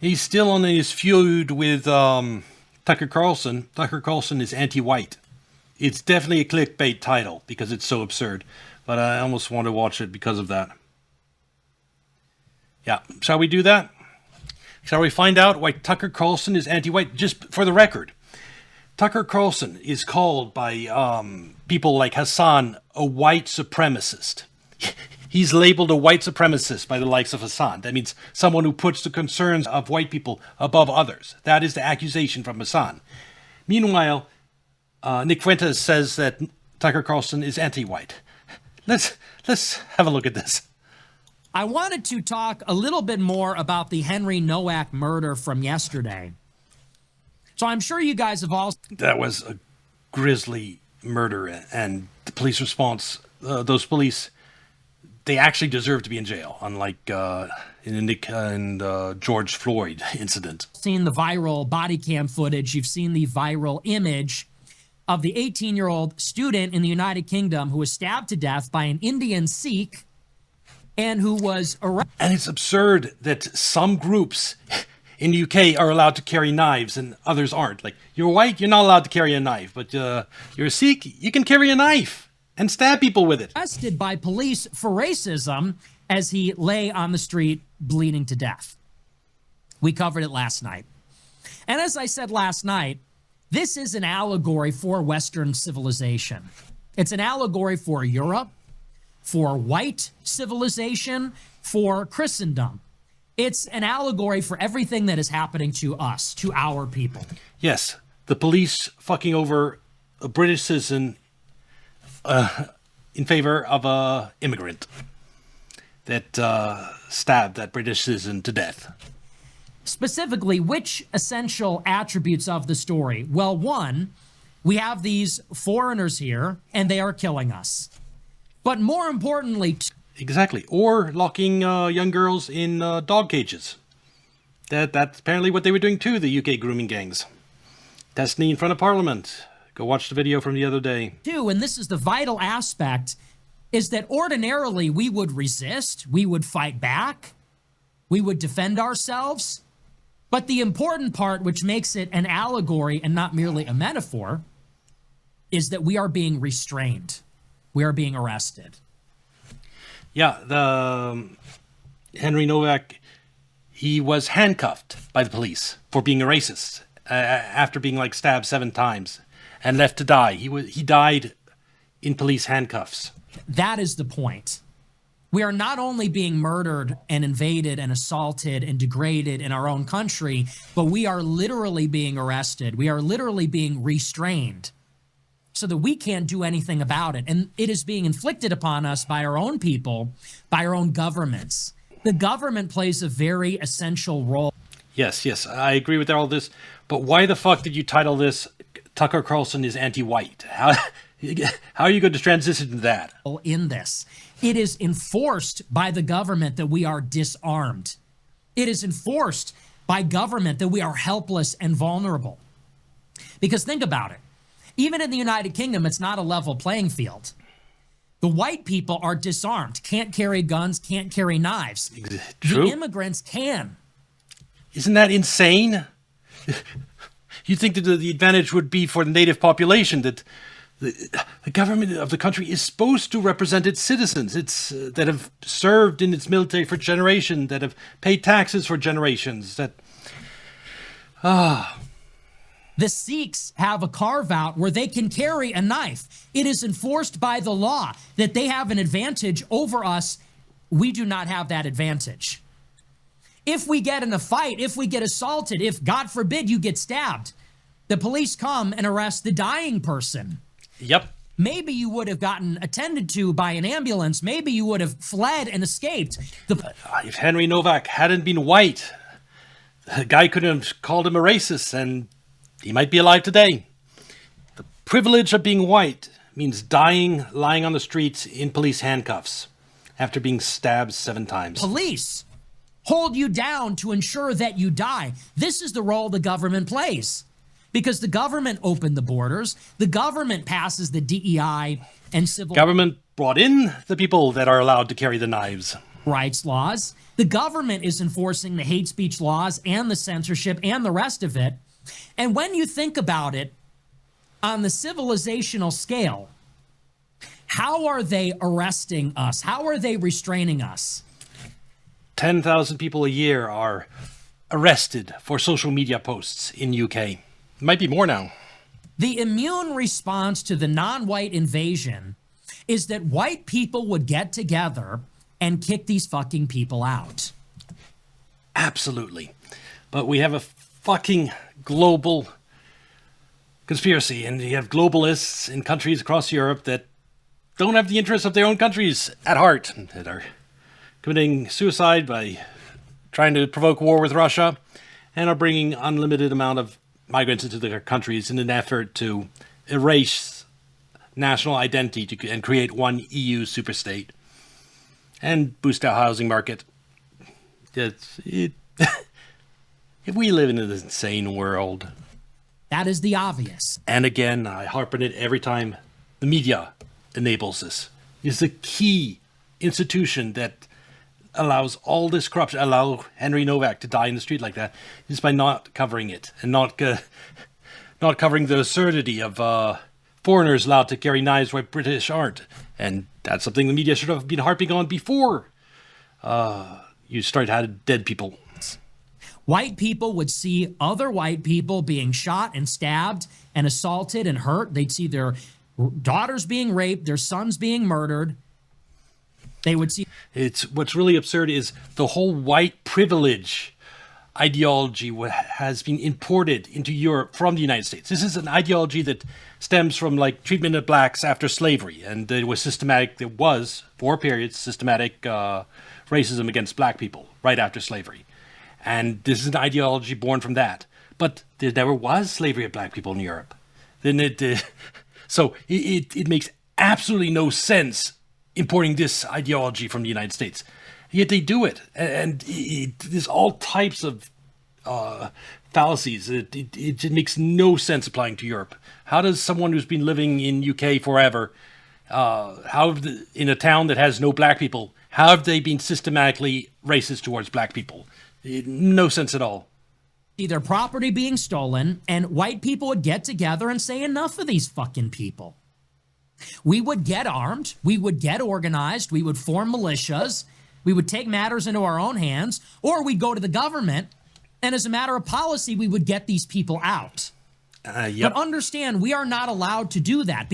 He's still on his feud with Tucker Carlson. Tucker Carlson is anti-white. It's definitely a clickbait title because it's so absurd, but I almost want to watch it because of that. Yeah, shall we do that? Shall we find out why Tucker Carlson is anti-white? Just for the record, Tucker Carlson is called by people like Hassan a white supremacist. He's labeled a white supremacist by the likes of Hassan. That means someone who puts the concerns of white people above others. That is the accusation from Hassan. Meanwhile, Nick Fuentes says that Tucker Carlson is anti-white. Let's have a look at this. I wanted to talk a little bit more about the Henry Nowak murder from yesterday. So I'm sure you guys have all... That was a grisly murder, and the police response, those police, they actually deserve to be in jail, unlike in the Nick and George Floyd incident. Seen the viral body cam footage, you've seen the viral image of the 18-year-old student in the United Kingdom who was stabbed to death by an Indian Sikh and who was arrested. And it's absurd that some groups in the UK are allowed to carry knives and others aren't. Like, you're white, you're not allowed to carry a knife, but you're a Sikh, you can carry a knife and stab people with it. Arrested by police for racism as he lay on the street bleeding to death. We covered it last night. And as I said last night, this is an allegory for Western civilization. It's an allegory for Europe, for white civilization, for Christendom. It's an allegory for everything that is happening to us, to our people. Yes, the police fucking over a British citizen in favor of a immigrant that stabbed that British citizen to death. Specifically, which essential attributes of the story? Well, one, we have these foreigners here, and they are killing us. But more importantly... Exactly. Or locking young girls in dog cages. That's apparently what they were doing too, the UK grooming gangs. Destiny in front of Parliament. Go watch the video from the other day. Two, and this is the vital aspect, is that ordinarily we would resist, we would fight back, we would defend ourselves. But the important part, which makes it an allegory and not merely a metaphor, is that we are being restrained. We are being arrested. Yeah, the Henry Nowak, he was handcuffed by the police for being a racist after being like stabbed 7 times and left to die. He died in police handcuffs. That is the point. We are not only being murdered and invaded and assaulted and degraded in our own country, but we are literally being arrested. We are literally being restrained so that we can't do anything about it. And it is being inflicted upon us by our own people, by our own governments. The government plays a very essential role. Yes, I agree with all this. But why the fuck did you title this Tucker Carlson is anti-white? How are you going to transition to that? In this, it is enforced by the government that we are disarmed. It is enforced by government that we are helpless and vulnerable. Because think about it. Even in the United Kingdom, it's not a level playing field. The white people are disarmed, can't carry guns, can't carry knives. True. The immigrants can. Isn't that insane? You think that the advantage would be for the native population, that the government of the country is supposed to represent its citizens, that have served in its military for generations, that have paid taxes for generations, that... The Sikhs have a carve-out where they can carry a knife. It is enforced by the law that they have an advantage over us. We do not have that advantage. If we get in a fight, if we get assaulted, if, God forbid, you get stabbed, the police come and arrest the dying person. Yep. Maybe you would have gotten attended to by an ambulance. Maybe you would have fled and escaped. If Henry Nowak hadn't been white, the guy could have called him a racist, and he might be alive today. The privilege of being white means dying, lying on the streets in police handcuffs after being stabbed 7 times. Police hold you down to ensure that you die. This is the role the government plays. Because the government opened the borders, the government passes the DEI and civil... Government brought in the people that are allowed to carry the knives. rights laws. The government is enforcing the hate speech laws and the censorship and the rest of it. And when you think about it on the civilizational scale, how are they arresting us? How are they restraining us? 10,000 people a year are arrested for social media posts in UK. It might be more now. The immune response to the non-white invasion is that white people would get together and kick these fucking people out. Absolutely. But we have a fucking global conspiracy, and you have globalists in countries across Europe that don't have the interests of their own countries at heart, that are committing suicide by trying to provoke war with Russia, and are bringing unlimited amount of migrants into their countries in an effort to erase national identity and create one EU superstate and boost our housing market. If we live in an insane world. That is the obvious. And again, I harp on it every time, the media enables this. It's the key institution that allows all this corruption, allow Henry Novak to die in the street like that, is by not covering it and not covering the absurdity of foreigners allowed to carry knives where British aren't. And that's something the media should have been harping on before you start having dead people. White people would see other white people being shot and stabbed and assaulted and hurt. They'd see their daughters being raped, their sons being murdered. They would see. What's really absurd is the whole white privilege ideology has been imported into Europe from the United States. This is an ideology that stems from like treatment of blacks after slavery, and it was systematic. There was for periods systematic racism against black people right after slavery, and this is an ideology born from that. But there never was slavery of black people in Europe. Then so it makes absolutely no sense importing this ideology from the United States. Yet they do it. And there's all types of fallacies. It makes no sense applying to Europe. How does someone who's been living in UK forever, in a town that has no black people, how have they been systematically racist towards black people? No sense at all. See their property being stolen, and white people would get together and say, enough of these fucking people. We would get armed, we would get organized, we would form militias, we would take matters into our own hands, or we'd go to the government, and as a matter of policy, we would get these people out. Yep. But understand, we are not allowed to do that.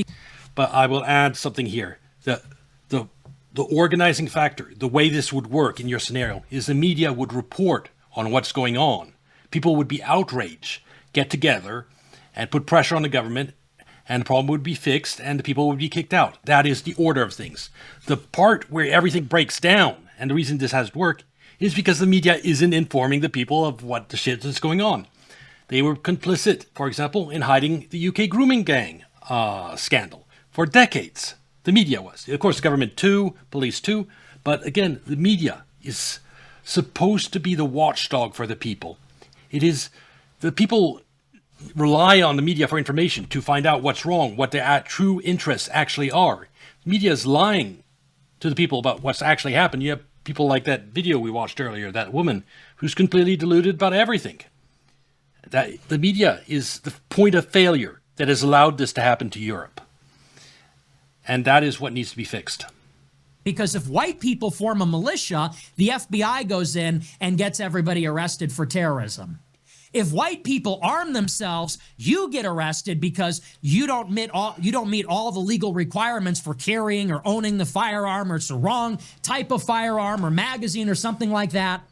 But I will add something here. The organizing factor, the way this would work in your scenario, is the media would report on what's going on. People would be outraged, get together, and put pressure on the government, and the problem would be fixed, and the people would be kicked out. That is the order of things. The part where everything breaks down, and the reason this has to work, is because the media isn't informing the people of what the shit is going on. They were complicit, for example, in hiding the UK grooming gang scandal for decades. The media was. Of course, the government too, police too, but again, the media is supposed to be the watchdog for the people. It is the people rely on the media for information to find out what's wrong, what their true interests actually are. Media is lying to the people about what's actually happened. You have people like that video we watched earlier, that woman who's completely deluded about everything. That the media is the point of failure that has allowed this to happen to Europe. And that is what needs to be fixed. Because if white people form a militia, the FBI goes in and gets everybody arrested for terrorism. If white people arm themselves, you get arrested because you don't meet all the legal requirements for carrying or owning the firearm, or it's the wrong type of firearm or magazine or something like that.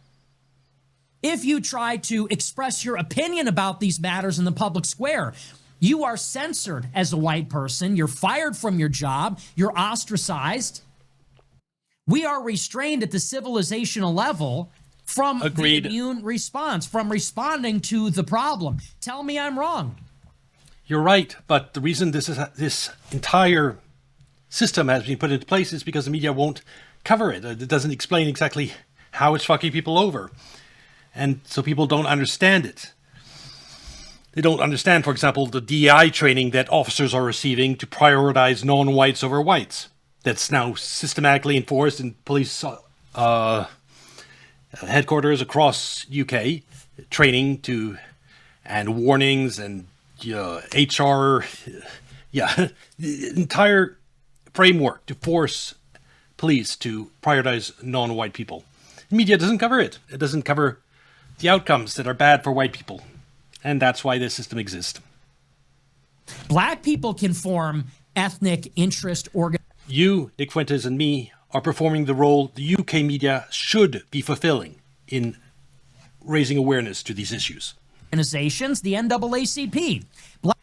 If you try to express your opinion about these matters in the public square, you are censored as a white person. You're fired from your job. You're ostracized. We are restrained at the civilizational level from the immune response, from responding to the problem. Tell me I'm wrong. You're right, but the reason this entire system has been put into place is because the media won't cover it. It doesn't explain exactly how it's fucking people over. And so people don't understand it. They don't understand, for example, the DEI training that officers are receiving to prioritize non-whites over whites. That's now systematically enforced, and police headquarters across UK, training to and warnings and HR, the entire framework to force police to prioritize non-white people. The media doesn't cover it. It doesn't cover the outcomes that are bad for white people. And that's why this system exists. Black people can form ethnic interest organizations. You, Nick Fuentes, and me are performing the role the UK media should be fulfilling in raising awareness to these issues. The NAACP.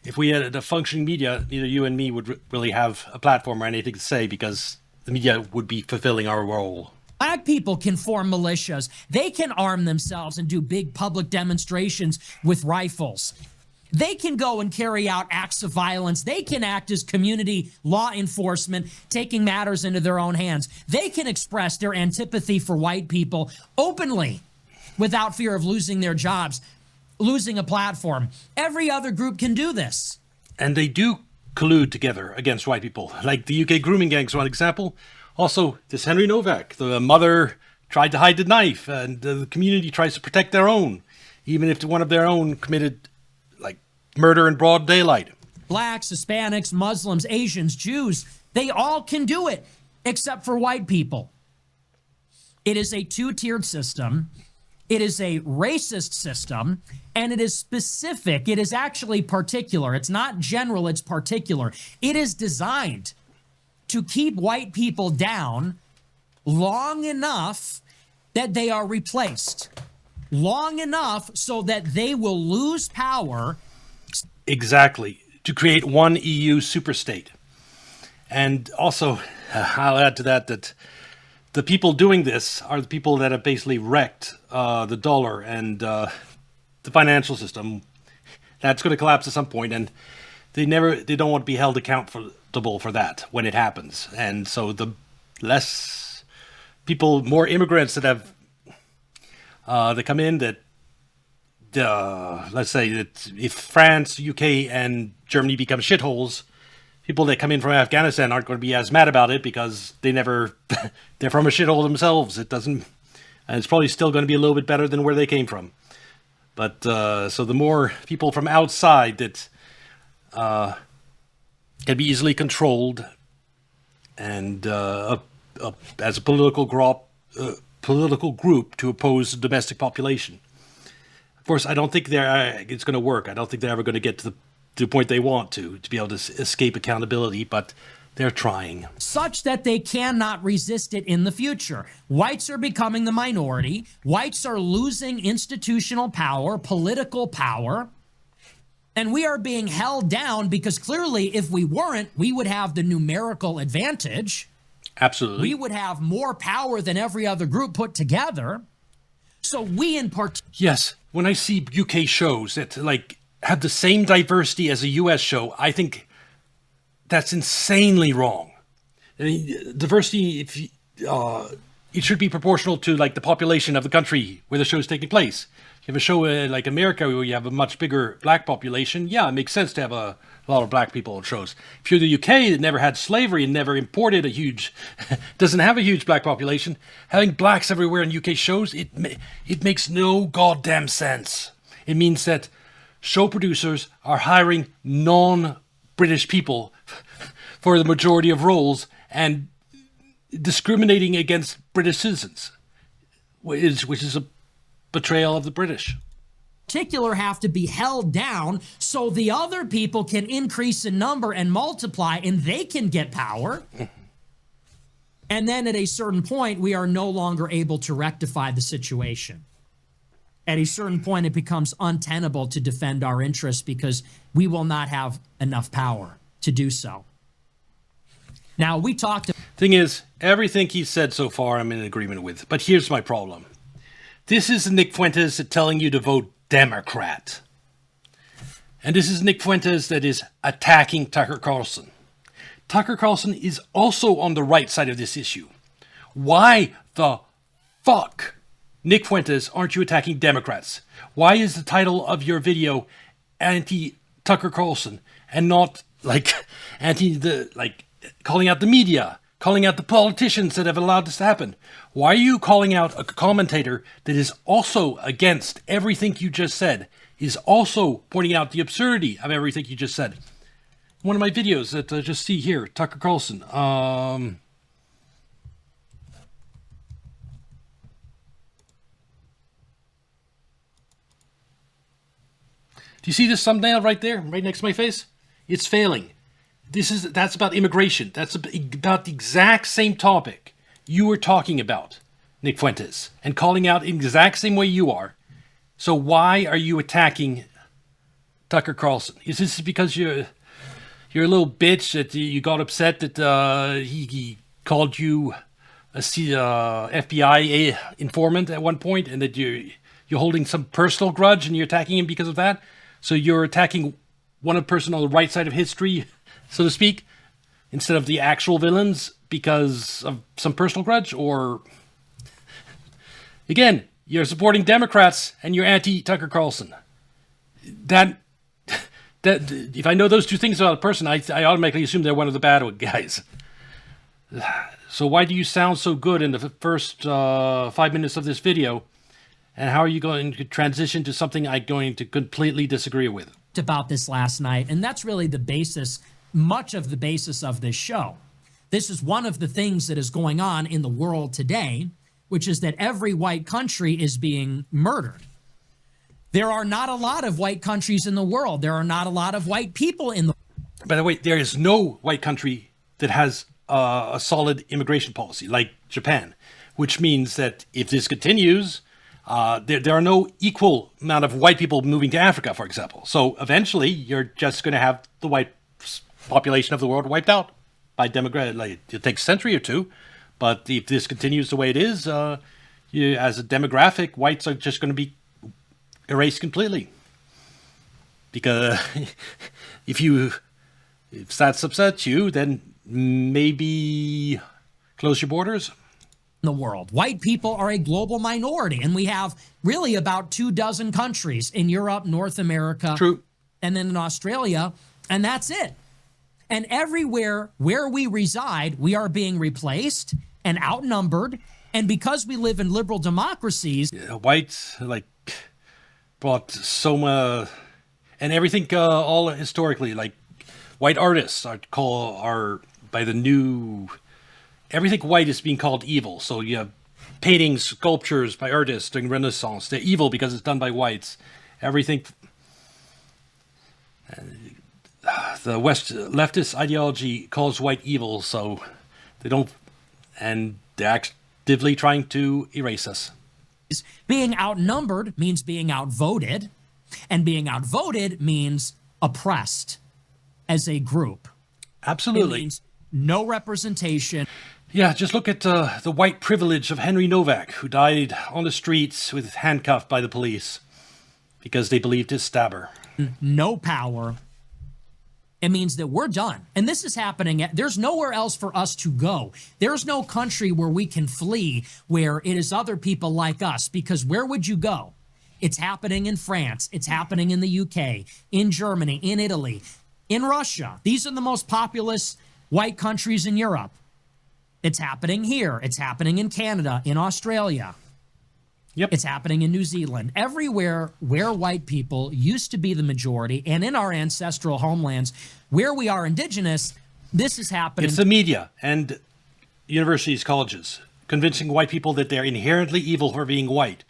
If we had a functioning media, neither you and me would really have a platform or anything to say, because the media would be fulfilling our role. Black people can form militias. They can arm themselves and do big public demonstrations with rifles. They can go and carry out acts of violence. They can act as community law enforcement, taking matters into their own hands. They can express their antipathy for white people openly without fear of losing their jobs, losing a platform. Every other group can do this. And they do collude together against white people. Like the UK grooming gangs, one example. Also, this Henry Novak, the mother tried to hide the knife, and the community tries to protect their own, even if one of their own committed murder in broad daylight. Blacks, Hispanics, Muslims, Asians, Jews, they all can do it, except for white people. It is a two-tiered system. It is a racist system, and it is specific. It is actually particular. It's not general, it's particular. It is designed to keep white people down long enough that they are replaced. Long enough so that they will lose power. Exactly, to create one EU superstate. And also, I'll add to that the people doing this are the people that have basically wrecked the dollar and the financial system. That's going to collapse at some point, and they don't want to be held accountable for that when it happens. And so the less people, more immigrants that have that come in, that let's say that if France, UK, and Germany become shitholes, people that come in from Afghanistan aren't going to be as mad about it because they're from a shithole themselves. And it's probably still going to be a little bit better than where they came from. But so the more people from outside that can be easily controlled and as a political group to oppose the domestic population. Of course, I don't think it's going to work. I don't think they're ever going to get to the point they want to be able to escape accountability, but they're trying. Such that they cannot resist it in the future. Whites are becoming the minority. Whites are losing institutional power, political power, and we are being held down because clearly if we weren't, we would have the numerical advantage. Absolutely. We would have more power than every other group put together. So we in part. Yes. When I see UK shows that have the same diversity as a US show, I think that's insanely wrong. I mean, diversity, it should be proportional to the population of the country where the show is taking place. You have a show like America where you have a much bigger black population. Yeah, it makes sense to have a lot of black people on shows. If you're the UK that never had slavery and never imported doesn't have a huge black population, having blacks everywhere in UK shows, it makes no goddamn sense. It means that show producers are hiring non-British people for the majority of roles and discriminating against British citizens, which is a betrayal of the British. Particular have to be held down so the other people can increase in number and multiply and they can get power. And then at a certain point, we are no longer able to rectify the situation. At a certain point, it becomes untenable to defend our interests because we will not have enough power to do so. Now, we talked. Thing is, everything he said so far, I'm in agreement with. But here's my problem. This is Nick Fuentes telling you to vote Democrat. And this is Nick Fuentes that is attacking Tucker Carlson. Tucker Carlson is also on the right side of this issue. Why the fuck, Nick Fuentes, aren't you attacking Democrats? Why is the title of your video anti-Tucker Carlson and not calling out the media, calling out the politicians that have allowed this to happen. Why are you calling out a commentator that is also against everything you just said, is also pointing out the absurdity of everything you just said? One of my videos that I just see here, Tucker Carlson. Do you see this thumbnail right there, right next to my face? It's failing. That's about immigration. That's about the exact same topic you were talking about, Nick Fuentes, and calling out in the exact same way you are. So why are you attacking Tucker Carlson? Is this because you're a little bitch that you got upset that he called you a FBI informant at one point, and that you're holding some personal grudge and you're attacking him because of that? So you're attacking one person on the right side of history, so to speak, instead of the actual villains because of some personal grudge? Or, again, you're supporting Democrats and you're anti-Tucker Carlson. That if I know those two things about a person, I automatically assume they're one of the bad guys. So why do you sound so good in the first 5 minutes of this video? And how are you going to transition to something I'm going to completely disagree with? About this last night, and that's really the basis, much of the basis of this show. This is one of the things that is going on in the world today, which is that every white country is being murdered. There are not a lot of white countries in the world. There are not a lot of white people in the world. By the way, there is no white country that has a solid immigration policy like Japan, which means that if this continues, there are no equal amount of white people moving to Africa, for example. So eventually, you're just going to have the white population of the world wiped out by demographic. Like, it takes a century or two, but if this continues the way it is, as a demographic, whites are just going to be erased completely. Because if that upsets you, then maybe close your borders. In the world. White people are a global minority, and we have really about 24 countries in Europe, North America, True, and then in Australia, and that's it. And everywhere where we reside, we are being replaced and outnumbered, and because we live in liberal democracies, whites brought Soma and everything, all historically, like white artists are by the new. Everything white is being called evil. So you have paintings, sculptures by artists during Renaissance. They're evil because it's done by whites. Everything. The leftist ideology calls white evil, so they don't. And they're actively trying to erase us. Being outnumbered means being outvoted. And being outvoted means oppressed as a group. Absolutely. It means no representation. Yeah, just look at the white privilege of Henry Novak, who died on the streets with handcuffed by the police because they believed his stabber. No power. It means that we're done. And this is happening. There's nowhere else for us to go. There's no country where we can flee where it is other people like us, because where would you go? It's happening in France. It's happening in the UK, in Germany, in Italy, in Russia. These are the most populous white countries in Europe. It's happening here. It's happening in Canada, in Australia. Yep. It's happening in New Zealand. Everywhere where white people used to be the majority, and in our ancestral homelands where we are indigenous, this is happening. It's the media and universities, colleges, convincing white people that they're inherently evil for being white.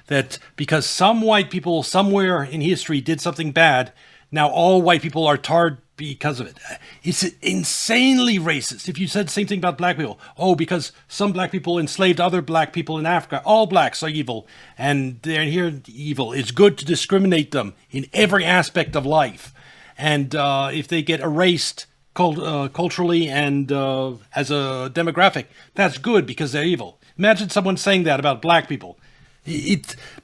That because some white people somewhere in history did something bad, now all white people are tarred because of it. It's insanely racist. If you said the same thing about black people, oh, because some black people enslaved other black people in Africa, all blacks are evil, and they're inherent evil. It's good to discriminate them in every aspect of life. And if they get erased culturally and as a demographic, that's good because they're evil. Imagine someone saying that about black people. The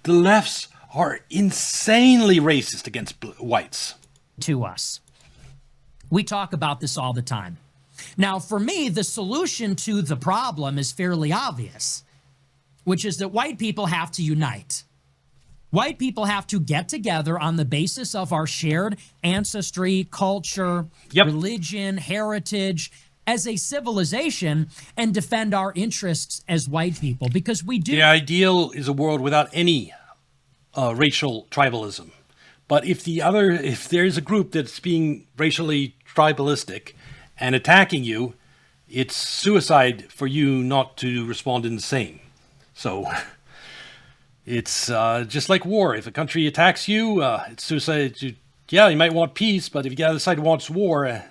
lefts are insanely racist against whites. To us. We talk about this all the time. Now, for me, the solution to the problem is fairly obvious, which is that white people have to unite. White people have to get together on the basis of our shared ancestry, culture, religion, heritage, as a civilization and defend our interests as white people, because we do. The ideal is a world without any racial tribalism. But if there is a group that's being racially tribalistic and attacking you, it's suicide for you not to respond in the same. So it's just like war. If a country attacks you, it's suicide. Yeah, you might want peace, but if the other side wants war,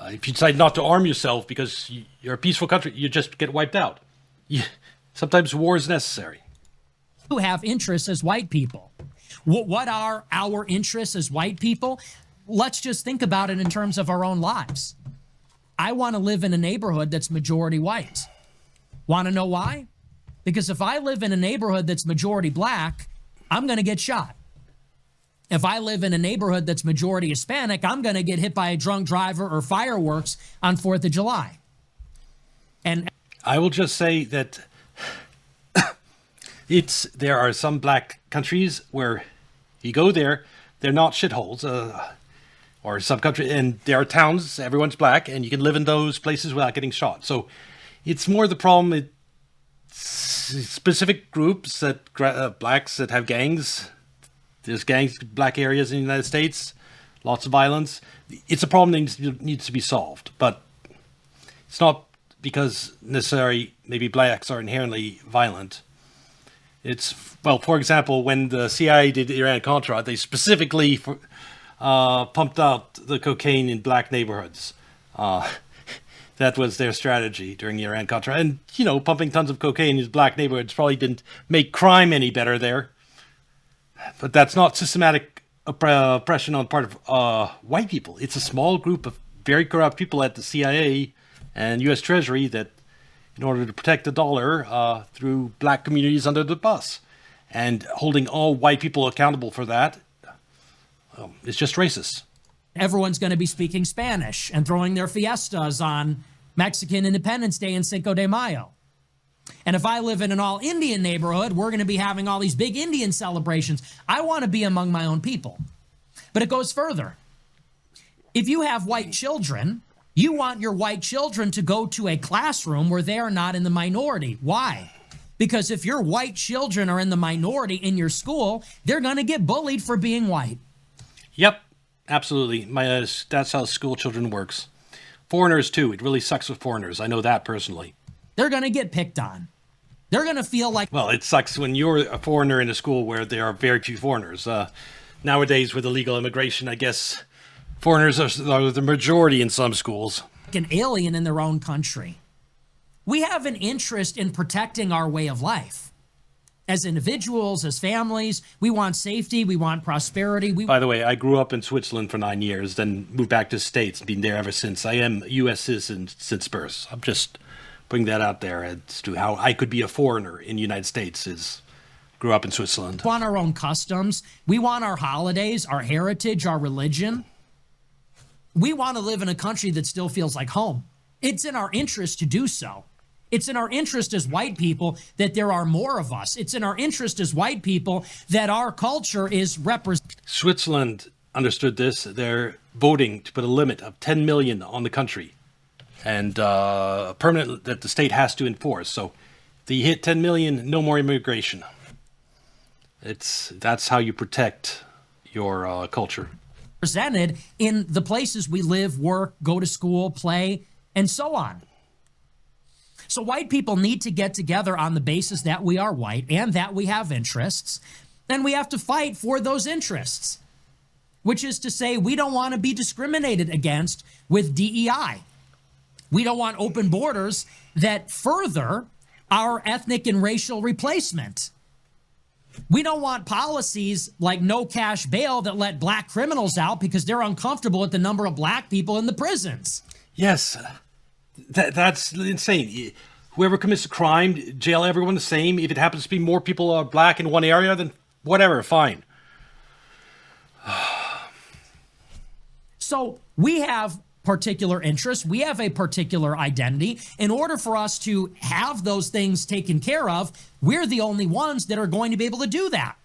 if you decide not to arm yourself because you're a peaceful country, you just get wiped out. Sometimes war is necessary. Who have interests as white people. What are our interests as white people? Let's just think about it in terms of our own lives. I want to live in a neighborhood that's majority white. Want to know why? Because if I live in a neighborhood that's majority black, I'm going to get shot. If I live in a neighborhood that's majority Hispanic, I'm going to get hit by a drunk driver or fireworks on 4th of July. And I will just say that there are some black countries where you go there, they're not shitholes, or some country, and there are towns, everyone's black, and you can live in those places without getting shot. So it's more the problem, specific groups that blacks that have gangs. There's gangs, black areas in the United States, lots of violence. It's a problem that needs to be solved, but it's not because necessarily maybe blacks are inherently violent. It's, well, for example, when the CIA did Iran-Contra, they specifically pumped out the cocaine in black neighborhoods. That was their strategy during the Iran-Contra. And, pumping tons of cocaine in black neighborhoods probably didn't make crime any better there. But that's not systematic oppression on part of white people. It's a small group of very corrupt people at the CIA and U.S. Treasury that, in order to protect the dollar, threw black communities under the bus. And holding all white people accountable for that is just racist. Everyone's going to be speaking Spanish and throwing their fiestas on Mexican Independence Day and Cinco de Mayo. And if I live in an all-Indian neighborhood, we're going to be having all these big Indian celebrations. I want to be among my own people. But it goes further. If you have white children, you want your white children to go to a classroom where they are not in the minority. Why? Because if your white children are in the minority in your school, they're going to get bullied for being white. Yep, absolutely. That's how school children works. Foreigners, too. It really sucks with foreigners. I know that personally. They're going to get picked on. They're going to feel like... Well, it sucks when you're a foreigner in a school where there are very few foreigners. Nowadays, with illegal immigration, I guess foreigners are the majority in some schools. An alien in their own country. We have an interest in protecting our way of life. As individuals, as families, we want safety, we want prosperity. By the way, I grew up in Switzerland for 9 years, then moved back to the States, been there ever since. I am a U.S. citizen since birth. I'm just putting that out there as to how I could be a foreigner in the United States. Grew up in Switzerland. We want our own customs. We want our holidays, our heritage, our religion. We want to live in a country that still feels like home. It's in our interest to do so. It's in our interest as white people that there are more of us. It's in our interest as white people that our culture is represented. Switzerland understood this. They're voting to put a limit of 10 million on the country and permanent that the state has to enforce. So if you hit 10 million, no more immigration. That's how you protect your culture. Presented in the places we live, work, go to school, play, and so on. So white people need to get together on the basis that we are white and that we have interests, and we have to fight for those interests, which is to say we don't want to be discriminated against with DEI. We don't want open borders that further our ethnic and racial replacement. We don't want policies like no cash bail that let black criminals out because they're uncomfortable with the number of black people in the prisons. Yes. That's insane. Whoever commits a crime, jail everyone the same. If it happens to be more people are black in one area, then whatever, fine. So we have particular interests. We have a particular identity. In order for us to have those things taken care of, we're the only ones that are going to be able to do that.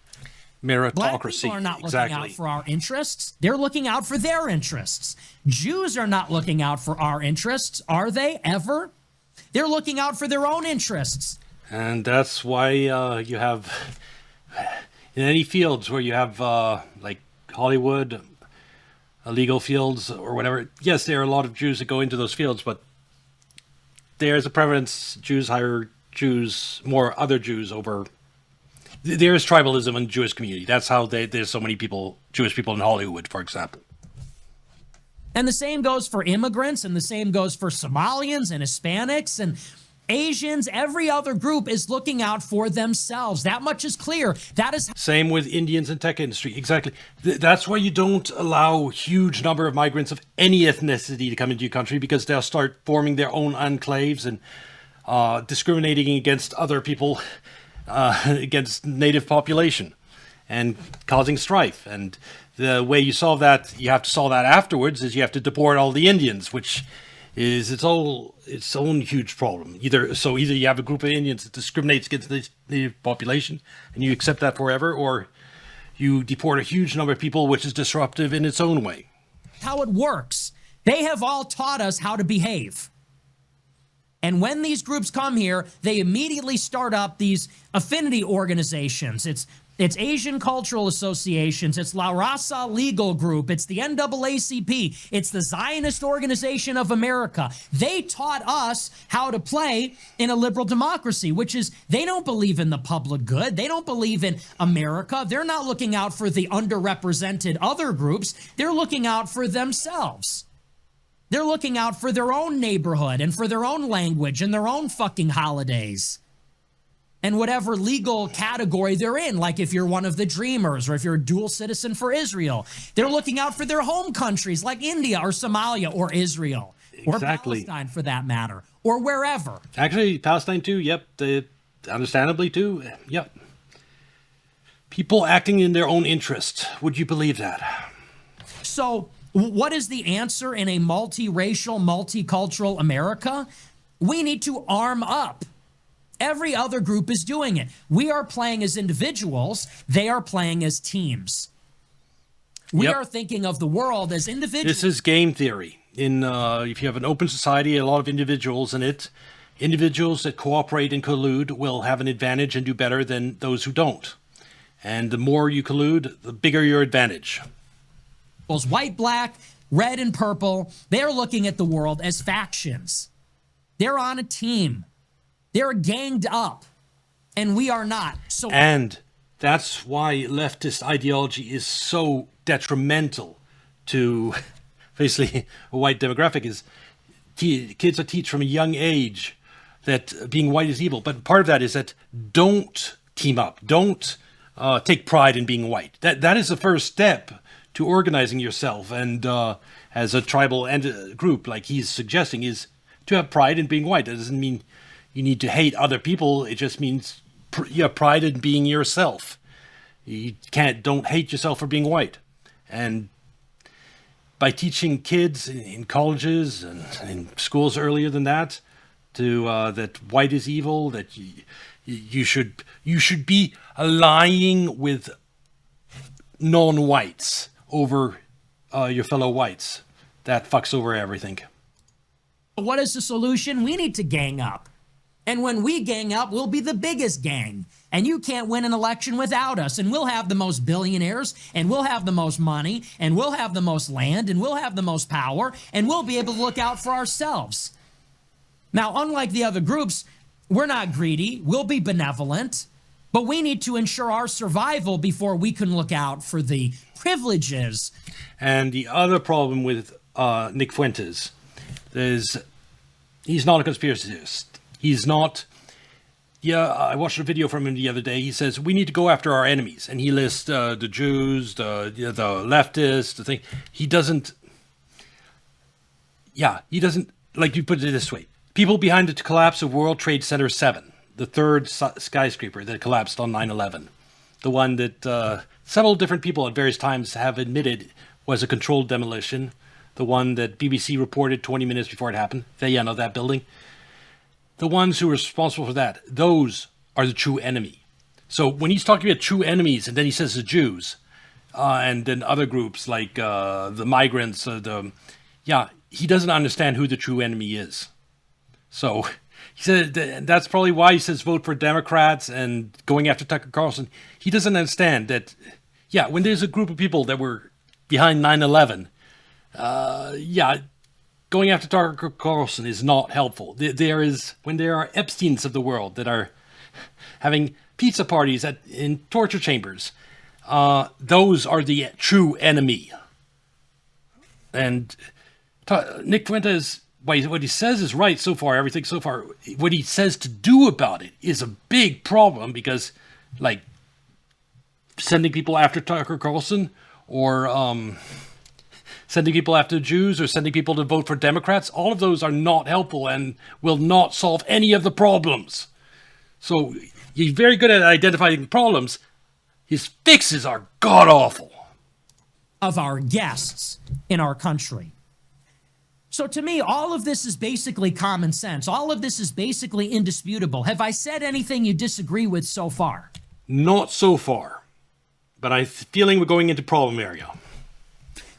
Black Meritocracy. people are not looking Exactly. out for our interests. They're looking out for their interests. Jews are not looking out for our interests, are they, ever? They're looking out for their own interests. And that's why you have, in any fields where you have, like Hollywood, illegal fields or whatever, yes, there are a lot of Jews that go into those fields, but there's a prevalence. Jews hire more other Jews over. There is tribalism in the Jewish community. That's how there's so many Jewish people in Hollywood, for example. And the same goes for immigrants, and the same goes for Somalians and Hispanics and Asians. Every other group is looking out for themselves. That much is clear. That is Same with Indians and tech industry. Exactly. That's why you don't allow huge number of migrants of any ethnicity to come into your country, because they'll start forming their own enclaves and discriminating against other people, against native population, and causing strife. And the way you solve that, you have to solve that afterwards, is you have to deport all the Indians, which is its own huge problem. Either you have a group of Indians that discriminates against the native population and you accept that forever, or you deport a huge number of people, which is disruptive in its own way. how it works. They have all taught us how to behave. And when these groups come here, they immediately start up these affinity organizations. It's Asian cultural associations. It's La Raza Legal Group. It's the NAACP. It's the Zionist Organization of America. They taught us how to play in a liberal democracy, which is they don't believe in the public good. They don't believe in America. They're not looking out for the underrepresented other groups. They're looking out for themselves. They're looking out for their own neighborhood and for their own language and their own fucking holidays. And whatever legal category they're in, like if you're one of the Dreamers or if you're a dual citizen for Israel, they're looking out for their home countries like India or Somalia or Israel. Exactly. Or Palestine for that matter, or wherever. Actually, Palestine too, yep. Understandably too, yep. People acting in their own interest. Would you believe that? So what is the answer in a multiracial, multicultural America? We need to arm up. Every other group is doing it. We are playing as individuals. They are playing as teams. We are thinking of the world as individuals. This is game theory. If you have an open society, a lot of individuals in it, individuals that cooperate and collude will have an advantage and do better than those who don't. And the more you collude, the bigger your advantage. White, black, red, and purple, they're looking at the world as factions. They're on a team. They're ganged up, and we are not. And that's why leftist ideology is so detrimental to basically a white demographic. Is kids are taught from a young age that being white is evil. But part of that is that don't team up. Don't take pride in being white. That is the first step to organizing yourself. And as a tribal and a group, like he's suggesting, is to have pride in being white. That doesn't mean you need to hate other people. It just means you have pride in being yourself. You don't hate yourself for being white. And by teaching kids in colleges and in schools earlier than that, that white is evil, that you should be allying with non-whites over your fellow whites. That fucks over everything. What is the solution? We need to gang up. And when we gang up, we'll be the biggest gang. And you can't win an election without us. And we'll have the most billionaires, and we'll have the most money, and we'll have the most land, and we'll have the most power, and we'll be able to look out for ourselves. Now, unlike the other groups, we're not greedy. We'll be benevolent. But we need to ensure our survival before we can look out for the privileges. And the other problem with Nick Fuentes is he's not a conspiracy theorist. He's not. Yeah, I watched a video from him the other day. He says we need to go after our enemies, and he lists the Jews, the leftists, the thing. He doesn't. Yeah, he doesn't. Like you put it this way: people behind the collapse of World Trade Center 7, the third skyscraper that collapsed on 9/11, the one that several different people at various times have admitted was a controlled demolition, the one that BBC reported 20 minutes before it happened. That building. The ones who are responsible for that, those are the true enemy. So when he's talking about true enemies, and then he says the Jews, and then other groups like the migrants, he doesn't understand who the true enemy is. So he said that's probably why he says vote for Democrats and going after Tucker Carlson. He doesn't understand that, when there's a group of people that were behind 9/11, going after Tucker Carlson is not helpful. When there are Epsteins of the world that are having pizza parties in torture chambers, those are the true enemy. And Nick Fuentes, what he says is right so far, everything so far. What he says to do about it is a big problem because, like, sending people after Tucker Carlson or sending people after Jews or sending people to vote for Democrats, all of those are not helpful and will not solve any of the problems. So he's very good at identifying problems. His fixes are god-awful. Of our guests in our country. So to me, all of this is basically common sense. All of this is basically indisputable. Have I said anything you disagree with so far? Not so far. But I'm feeling we're going into problem area.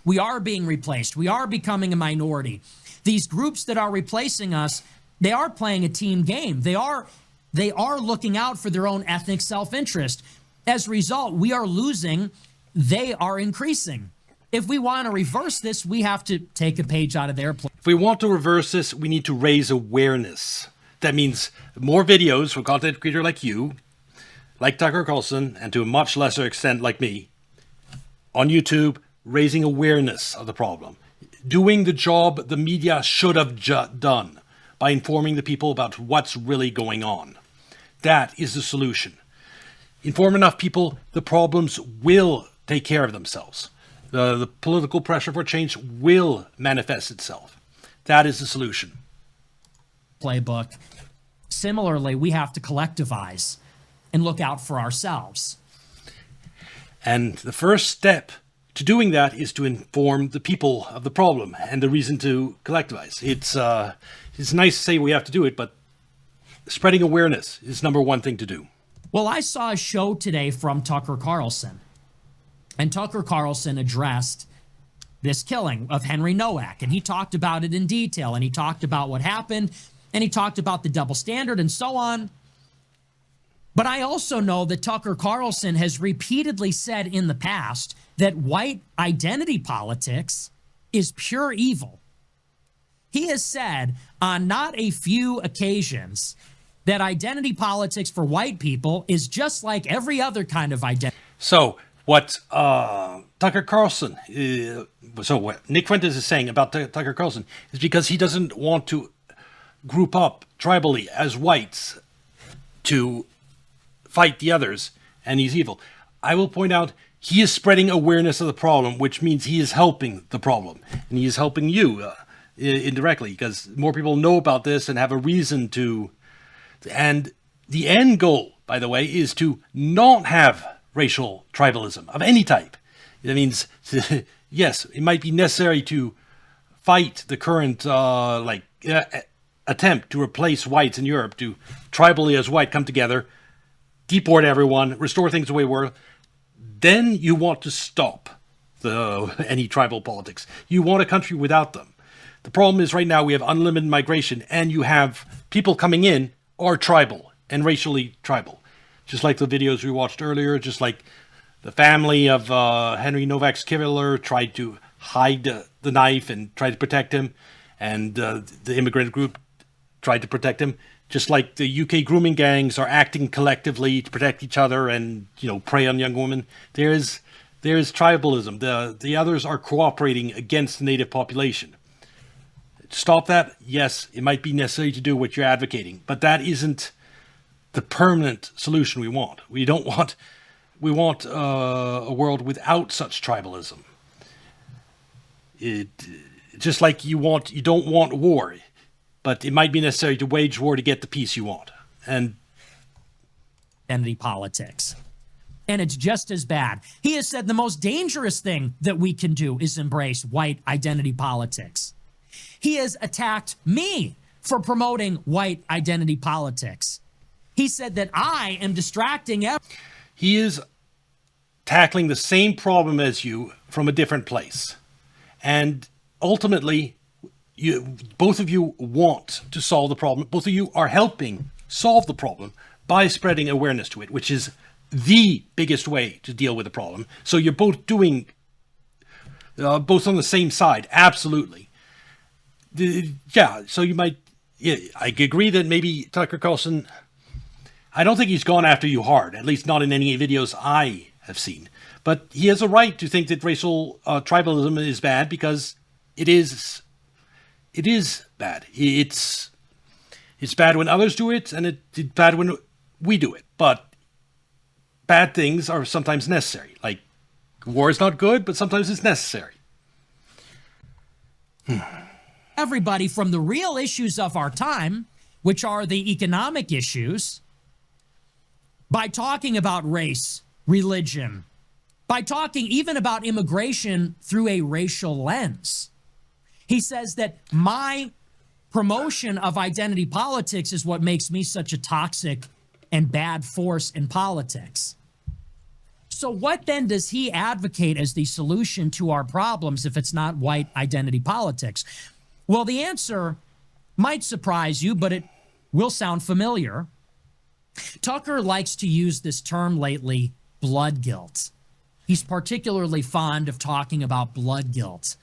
We are being replaced. We are becoming a minority. These groups that are replacing us, they are playing a team game. They are looking out for their own ethnic self-interest. As a result, we are losing. They are increasing. If we want to reverse this, we have to take a page out of their play. If we want to reverse this, we need to raise awareness. That means more videos from content creator like you, like Tucker Carlson, and to a much lesser extent like me, on YouTube, raising awareness of the problem. Doing the job the media should have done by informing the people about what's really going on. That is the solution. Inform enough people, the problems will take care of themselves. The political pressure for change will manifest itself. That is the solution. Playbook. Similarly, we have to collectivize and look out for ourselves. And the first step to doing that is to inform the people of the problem and the reason to collectivize. It's nice to say we have to do it, but spreading awareness is number one thing to do. Well, I saw a show today from Tucker Carlson. And Tucker Carlson addressed this killing of Henry Nowak. And he talked about it in detail. And he talked about what happened. And he talked about the double standard and so on. But I also know that Tucker Carlson has repeatedly said in the past that white identity politics is pure evil. He has said on not a few occasions that identity politics for white people is just like every other kind of identity. So what Tucker Carlson, what Nick Fuentes is saying about Tucker Carlson is because he doesn't want to group up tribally as whites to fight the others, and he's evil. I will point out he is spreading awareness of the problem, which means he is helping the problem, and he is helping you indirectly because more people know about this and have a reason to. And the end goal, by the way, is to not have racial tribalism of any type. That means, yes, it might be necessary to fight the current attempt to replace whites in Europe, to tribally as white come together, deport everyone, restore things the way they were. Then you want to stop any tribal politics. You want a country without them. The problem is right now we have unlimited migration and you have people coming in are tribal and racially tribal. Just like the videos we watched earlier, just like the family of Henry Nowak's killer tried to hide the knife and tried to protect him, and the immigrant group tried to protect him. Just like the UK grooming gangs are acting collectively to protect each other and prey on young women. There is tribalism. The others are cooperating against the native population. Stop that? Yes, it might be necessary to do what you're advocating, but that isn't the permanent solution we want. We want a world without such tribalism. Just like you don't want war, but it might be necessary to wage war to get the peace you want. And identity politics. And it's just as bad. He has said the most dangerous thing that we can do is embrace white identity politics. He has attacked me for promoting white identity politics. He said that I am distracting everyone. He is tackling the same problem as you from a different place. And ultimately, both of you want to solve the problem. Both of you are helping solve the problem by spreading awareness to it, which is the biggest way to deal with the problem. So you're both doing, both on the same side, absolutely. So you might, I agree that maybe Tucker Carlson, I don't think he's gone after you hard, at least not in any videos I have seen. But he has a right to think that racial tribalism is bad, because it is bad. It's bad when others do it, and it's bad when we do it. But bad things are sometimes necessary. Like, war is not good, but sometimes it's necessary. Everybody from the real issues of our time, which are the economic issues, by talking about race, religion, by talking even about immigration through a racial lens. He says that my promotion of identity politics is what makes me such a toxic and bad force in politics. So what then does he advocate as the solution to our problems if it's not white identity politics? Well, the answer might surprise you, but it will sound familiar. Tucker likes to use this term lately, blood guilt. He's particularly fond of talking about blood guilt.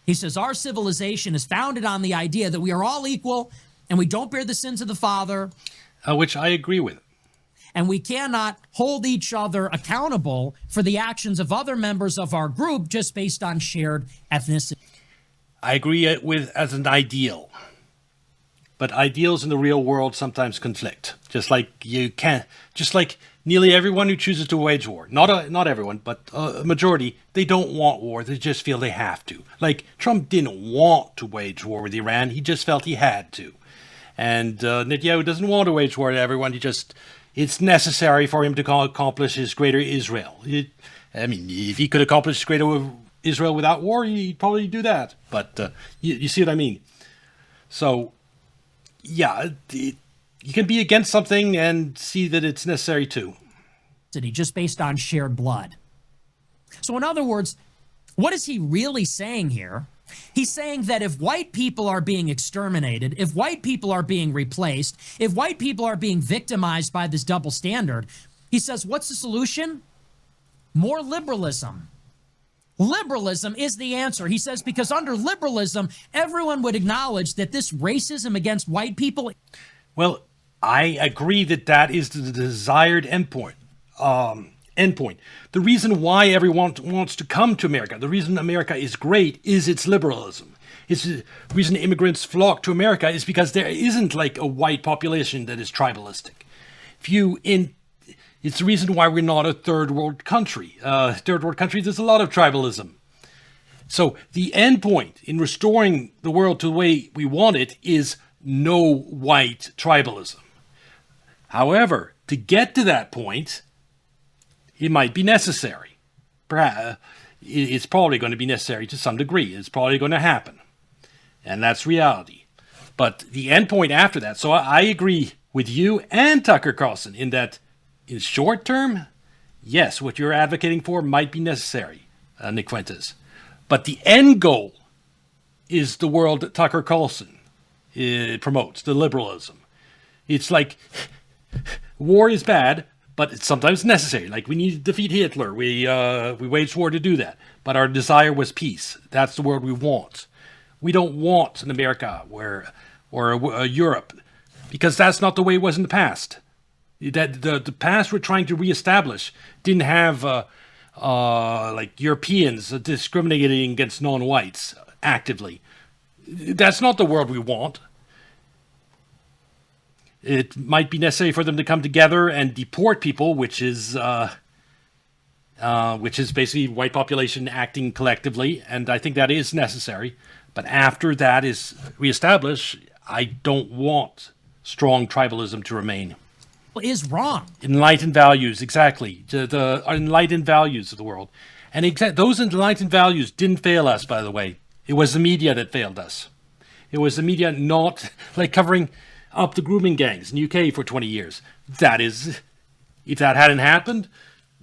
He says, our civilization is founded on the idea that we are all equal and we don't bear the sins of the father. Which I agree with. And we cannot hold each other accountable for the actions of other members of our group just based on shared ethnicity. I agree with as an ideal. But ideals in the real world sometimes conflict. Just like nearly everyone who chooses to wage war, not everyone, but a majority, they don't want war. They just feel they have to. Like, Trump didn't want to wage war with Iran. He just felt he had to. And Netanyahu doesn't want to wage war with everyone. It's necessary for him to accomplish his greater Israel. If he could accomplish greater Israel without war, he'd probably do that. But you see what I mean? So, yeah, you can be against something and see that it's necessary too. Just based on shared blood. So in other words, what is he really saying here? He's saying that if white people are being exterminated, if white people are being replaced, if white people are being victimized by this double standard, he says, what's the solution? More liberalism. Liberalism is the answer. He says, because under liberalism, everyone would acknowledge that this racism against white people. Well, I agree that is the desired endpoint. The reason why everyone wants to come to America, the reason America is great, is its liberalism. It's the reason immigrants flock to America is because there isn't like a white population that is tribalistic. It's the reason why we're not a third world country. Third world countries, there's a lot of tribalism. So the end point in restoring the world to the way we want it is no white tribalism. However, to get to that point, it might be necessary. Perhaps it's probably going to be necessary to some degree. It's probably going to happen. And that's reality. But the end point after that, so I agree with you and Tucker Carlson in that in short term, yes, what you're advocating for might be necessary, Nick Fuentes. But the end goal is the world that Tucker Carlson promotes, the liberalism. It's like war is bad, but it's sometimes necessary. Like, we need to defeat Hitler. We waged war to do that. But our desire was peace. That's the world we want. We don't want an America or Europe, because that's not the way it was in the past. That the past we're trying to reestablish didn't have like Europeans discriminating against non-whites actively. That's not the world we want. It might be necessary for them to come together and deport people, which is basically white population acting collectively, and I think that is necessary. But after that is reestablished, I don't want strong tribalism to remain. Is wrong. Enlightened values, exactly. The enlightened values of the world. And those enlightened values didn't fail us, by the way. It was the media that failed us. It was the media not, like, covering up the grooming gangs in the UK for 20 years. If that hadn't happened,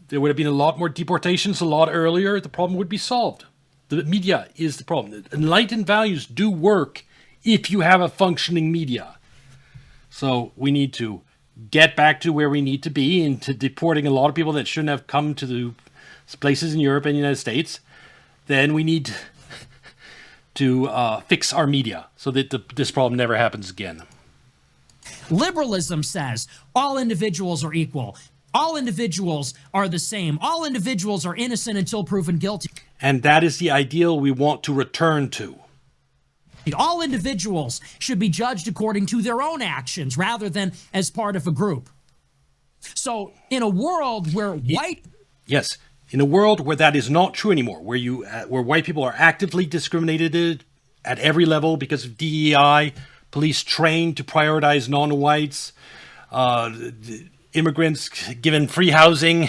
there would have been a lot more deportations a lot earlier. The problem would be solved. The media is the problem. Enlightened values do work if you have a functioning media. So we need to get back to where we need to be into deporting a lot of people that shouldn't have come to the places in Europe and the United States. Then we need to fix our media so that this problem never happens again. Liberalism says all individuals are equal. All individuals are the same. All individuals are innocent until proven guilty. And that is the ideal we want to return to. All individuals should be judged according to their own actions rather than as part of a group. So in a world where Yes, in a world where that is not true anymore, where white people are actively discriminated at every level because of DEI, police trained to prioritize non-whites, immigrants given free housing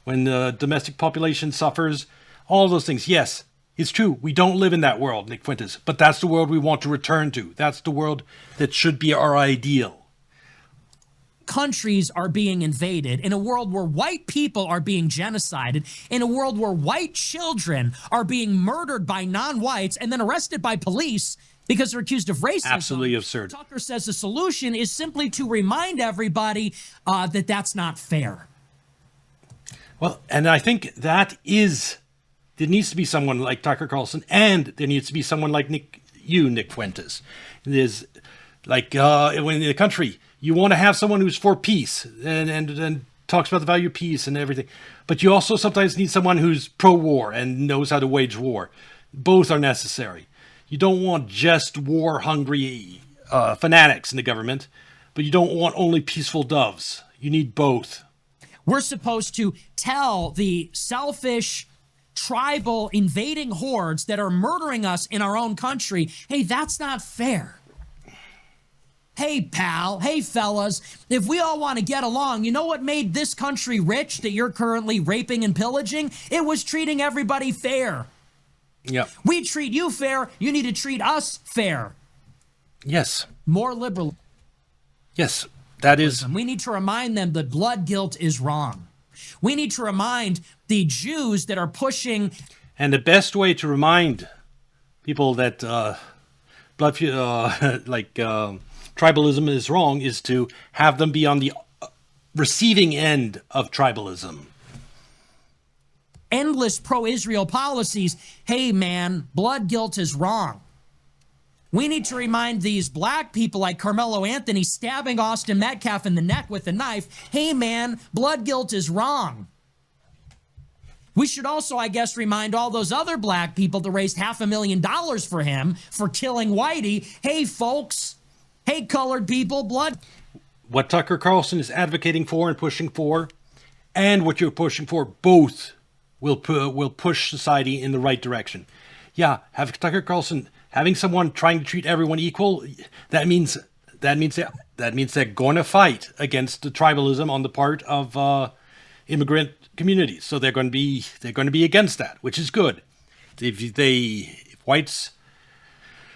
when the domestic population suffers, all those things. Yes, it's true. We don't live in that world, Nick Fuentes, but that's the world we want to return to. That's the world that should be our ideal. countries are being invaded, in a world where white people are being genocided, in a world where white children are being murdered by non-whites and then arrested by police because they're accused of racism. Absolutely absurd. Tucker says the solution is simply to remind everybody that that's not fair. Well, and I think there needs to be someone like Tucker Carlson, and there needs to be someone like Nick Fuentes. There's like when in the country, you want to have someone who's for peace and talks about the value of peace and everything. But you also sometimes need someone who's pro-war and knows how to wage war. Both are necessary. You don't want just war-hungry fanatics in the government, but you don't want only peaceful doves. You need both. We're supposed to tell the selfish, tribal, invading hordes that are murdering us in our own country, hey, that's not fair. Hey, pal, hey, fellas, if we all want to get along, you know what made this country rich that you're currently raping and pillaging? It was treating everybody fair. Yeah. We treat you fair, you need to treat us fair. Yes. More liberal. Yes, that is. We need to remind them that blood guilt is wrong. We need to remind the Jews that are pushing. And the best way to remind people that tribalism is wrong is to have them be on the receiving end of tribalism. Endless pro-Israel policies. Hey, man, blood guilt is wrong. We need to remind these black people like Carmelo Anthony stabbing Austin Metcalf in the neck with a knife. Hey, man, blood guilt is wrong. We should also, I guess, remind all those other black people that raised $500,000 for him for killing Whitey. Hey, folks. Hey, colored people, blood. What Tucker Carlson is advocating for and pushing for, and what you're pushing for, both will push society in the right direction. Yeah, have Tucker Carlson having someone trying to treat everyone equal. That means they're going to fight against the tribalism on the part of immigrant communities. So they're going to be against that, which is good. If whites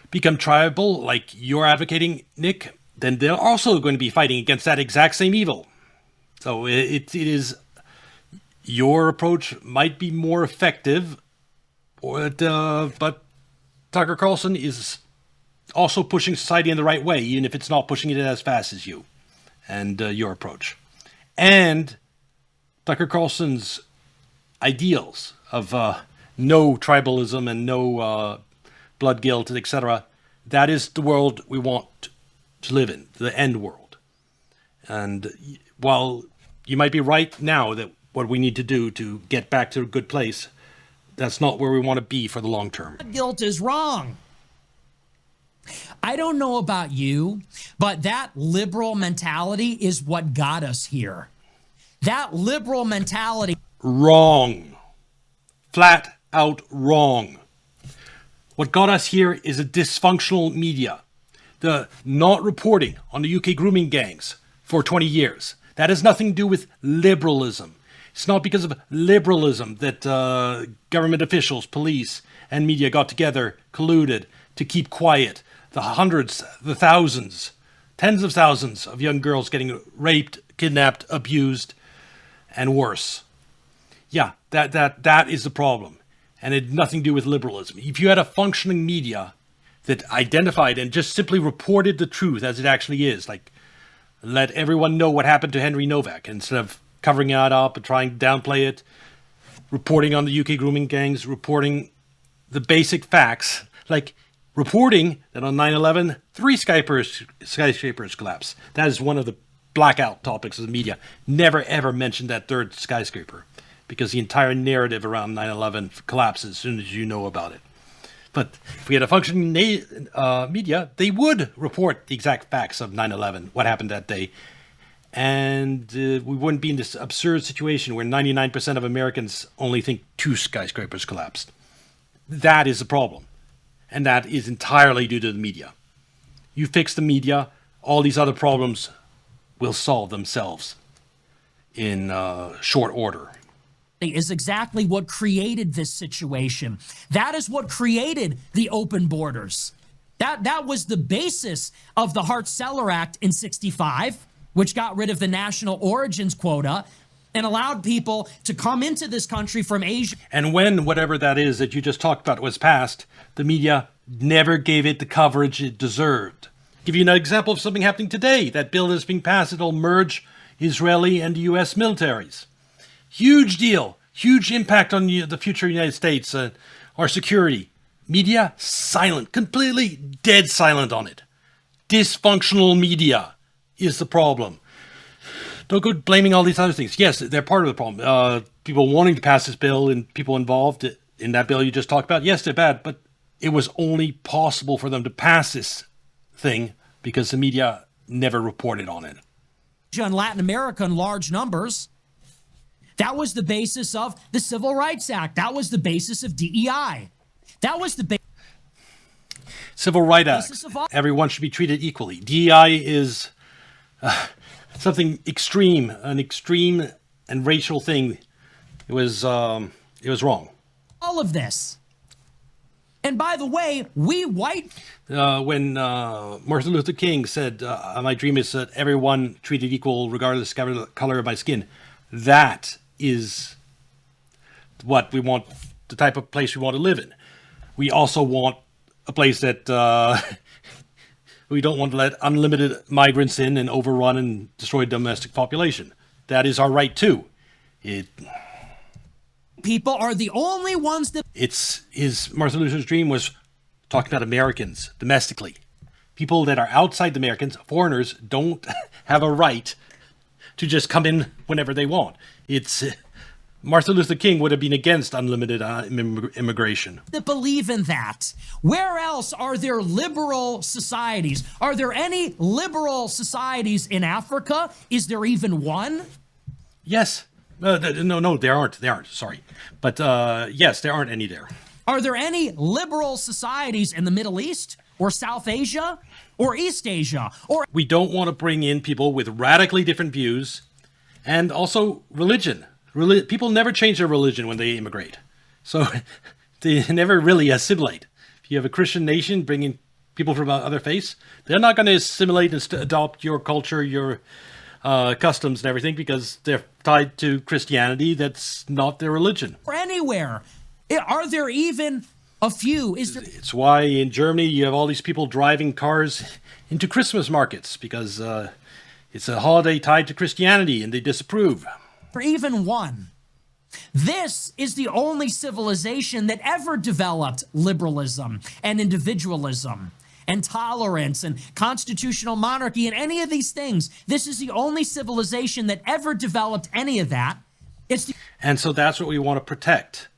become tribal, like you're advocating, Nick, then they're also going to be fighting against that exact same evil. So it is, your approach might be more effective, but Tucker Carlson is also pushing society in the right way, even if it's not pushing it as fast as you and your approach. And Tucker Carlson's ideals of no tribalism and no blood guilt, etc., that is the world we want to live in, the end world. And while you might be right now that what we need to do to get back to a good place, that's not where we want to be for the long term. Guilt is wrong. I don't know about you, but that liberal mentality is what got us here. That liberal mentality. Wrong. Flat out wrong. What got us here is a dysfunctional media. The not reporting on the UK grooming gangs for 20 years. That has nothing to do with liberalism. It's not because of liberalism that government officials, police, and media got together, colluded to keep quiet the hundreds, the thousands, tens of thousands of young girls getting raped, kidnapped, abused, and worse. Yeah, that is the problem. And it had nothing to do with liberalism. If you had a functioning media that identified and just simply reported the truth as it actually is, like let everyone know what happened to Henry Novak instead of covering it up and trying to downplay it, reporting on the UK grooming gangs, reporting the basic facts, like reporting that on 9/11, 3 skyscrapers collapsed. That is one of the blackout topics of the media. Never ever mentioned that 3rd skyscraper, because the entire narrative around 9/11 collapses as soon as you know about it. But if we had a functioning media, they would report the exact facts of 9/11, what happened that day. And we wouldn't be in this absurd situation where 99% of Americans only think 2 skyscrapers collapsed. That is the problem. And that is entirely due to the media. You fix the media, all these other problems will solve themselves in short order. Is exactly what created this situation. That is what created the open borders. That was the basis of the Hart-Celler Act in 65, which got rid of the national origins quota and allowed people to come into this country from Asia. And when whatever that is that you just talked about was passed, the media never gave it the coverage it deserved. I'll give you an example of something happening today. That bill is being passed. It'll merge Israeli and U.S. militaries. Huge deal. Huge impact on the future United States, our security. Media, silent. Completely dead silent on it. Dysfunctional media is the problem. Don't go blaming all these other things. Yes, they're part of the problem. People wanting to pass this bill and people involved in that bill you just talked about, yes, they're bad, but it was only possible for them to pass this thing because the media never reported on it. In Latin America in large numbers. That was the basis of the Civil Rights Act. That was the basis of DEI. That was the Civil Rights Act. Everyone should be treated equally. DEI is something extreme, an extreme and racial thing. It was wrong. All of this. And by the way, we white... when Martin Luther King said, my dream is that everyone treated equal regardless of the color of my skin. That is what we want, the type of place we want to live in. We also want a place that we don't want to let unlimited migrants in and overrun and destroy domestic population. That is our right too. People are the only ones that... Martin Luther's dream was talking about Americans domestically. People that are outside the Americans, foreigners, don't have a right to just come in whenever they want. Martin Luther King would have been against unlimited immigration. That believe in that. Where else are there liberal societies? Are there any liberal societies in Africa? Is there even one? Yes. No, there aren't. Sorry. But yes, there aren't any there. Are there any liberal societies in the Middle East or South Asia or East Asia? We don't want to bring in people with radically different views and also religion. People never change their religion when they immigrate. So they never really assimilate. If you have a Christian nation bringing people from other faiths, they're not going to assimilate and adopt your culture, your customs and everything because they're tied to Christianity. That's not their religion. Or anywhere. Are there even a few? It's why in Germany you have all these people driving cars into Christmas markets because it's a holiday tied to Christianity and they disapprove. Or even one. This is the only civilization that ever developed liberalism and individualism and tolerance and constitutional monarchy and any of these things. This is the only civilization that ever developed any of that. And so that's what we want to protect.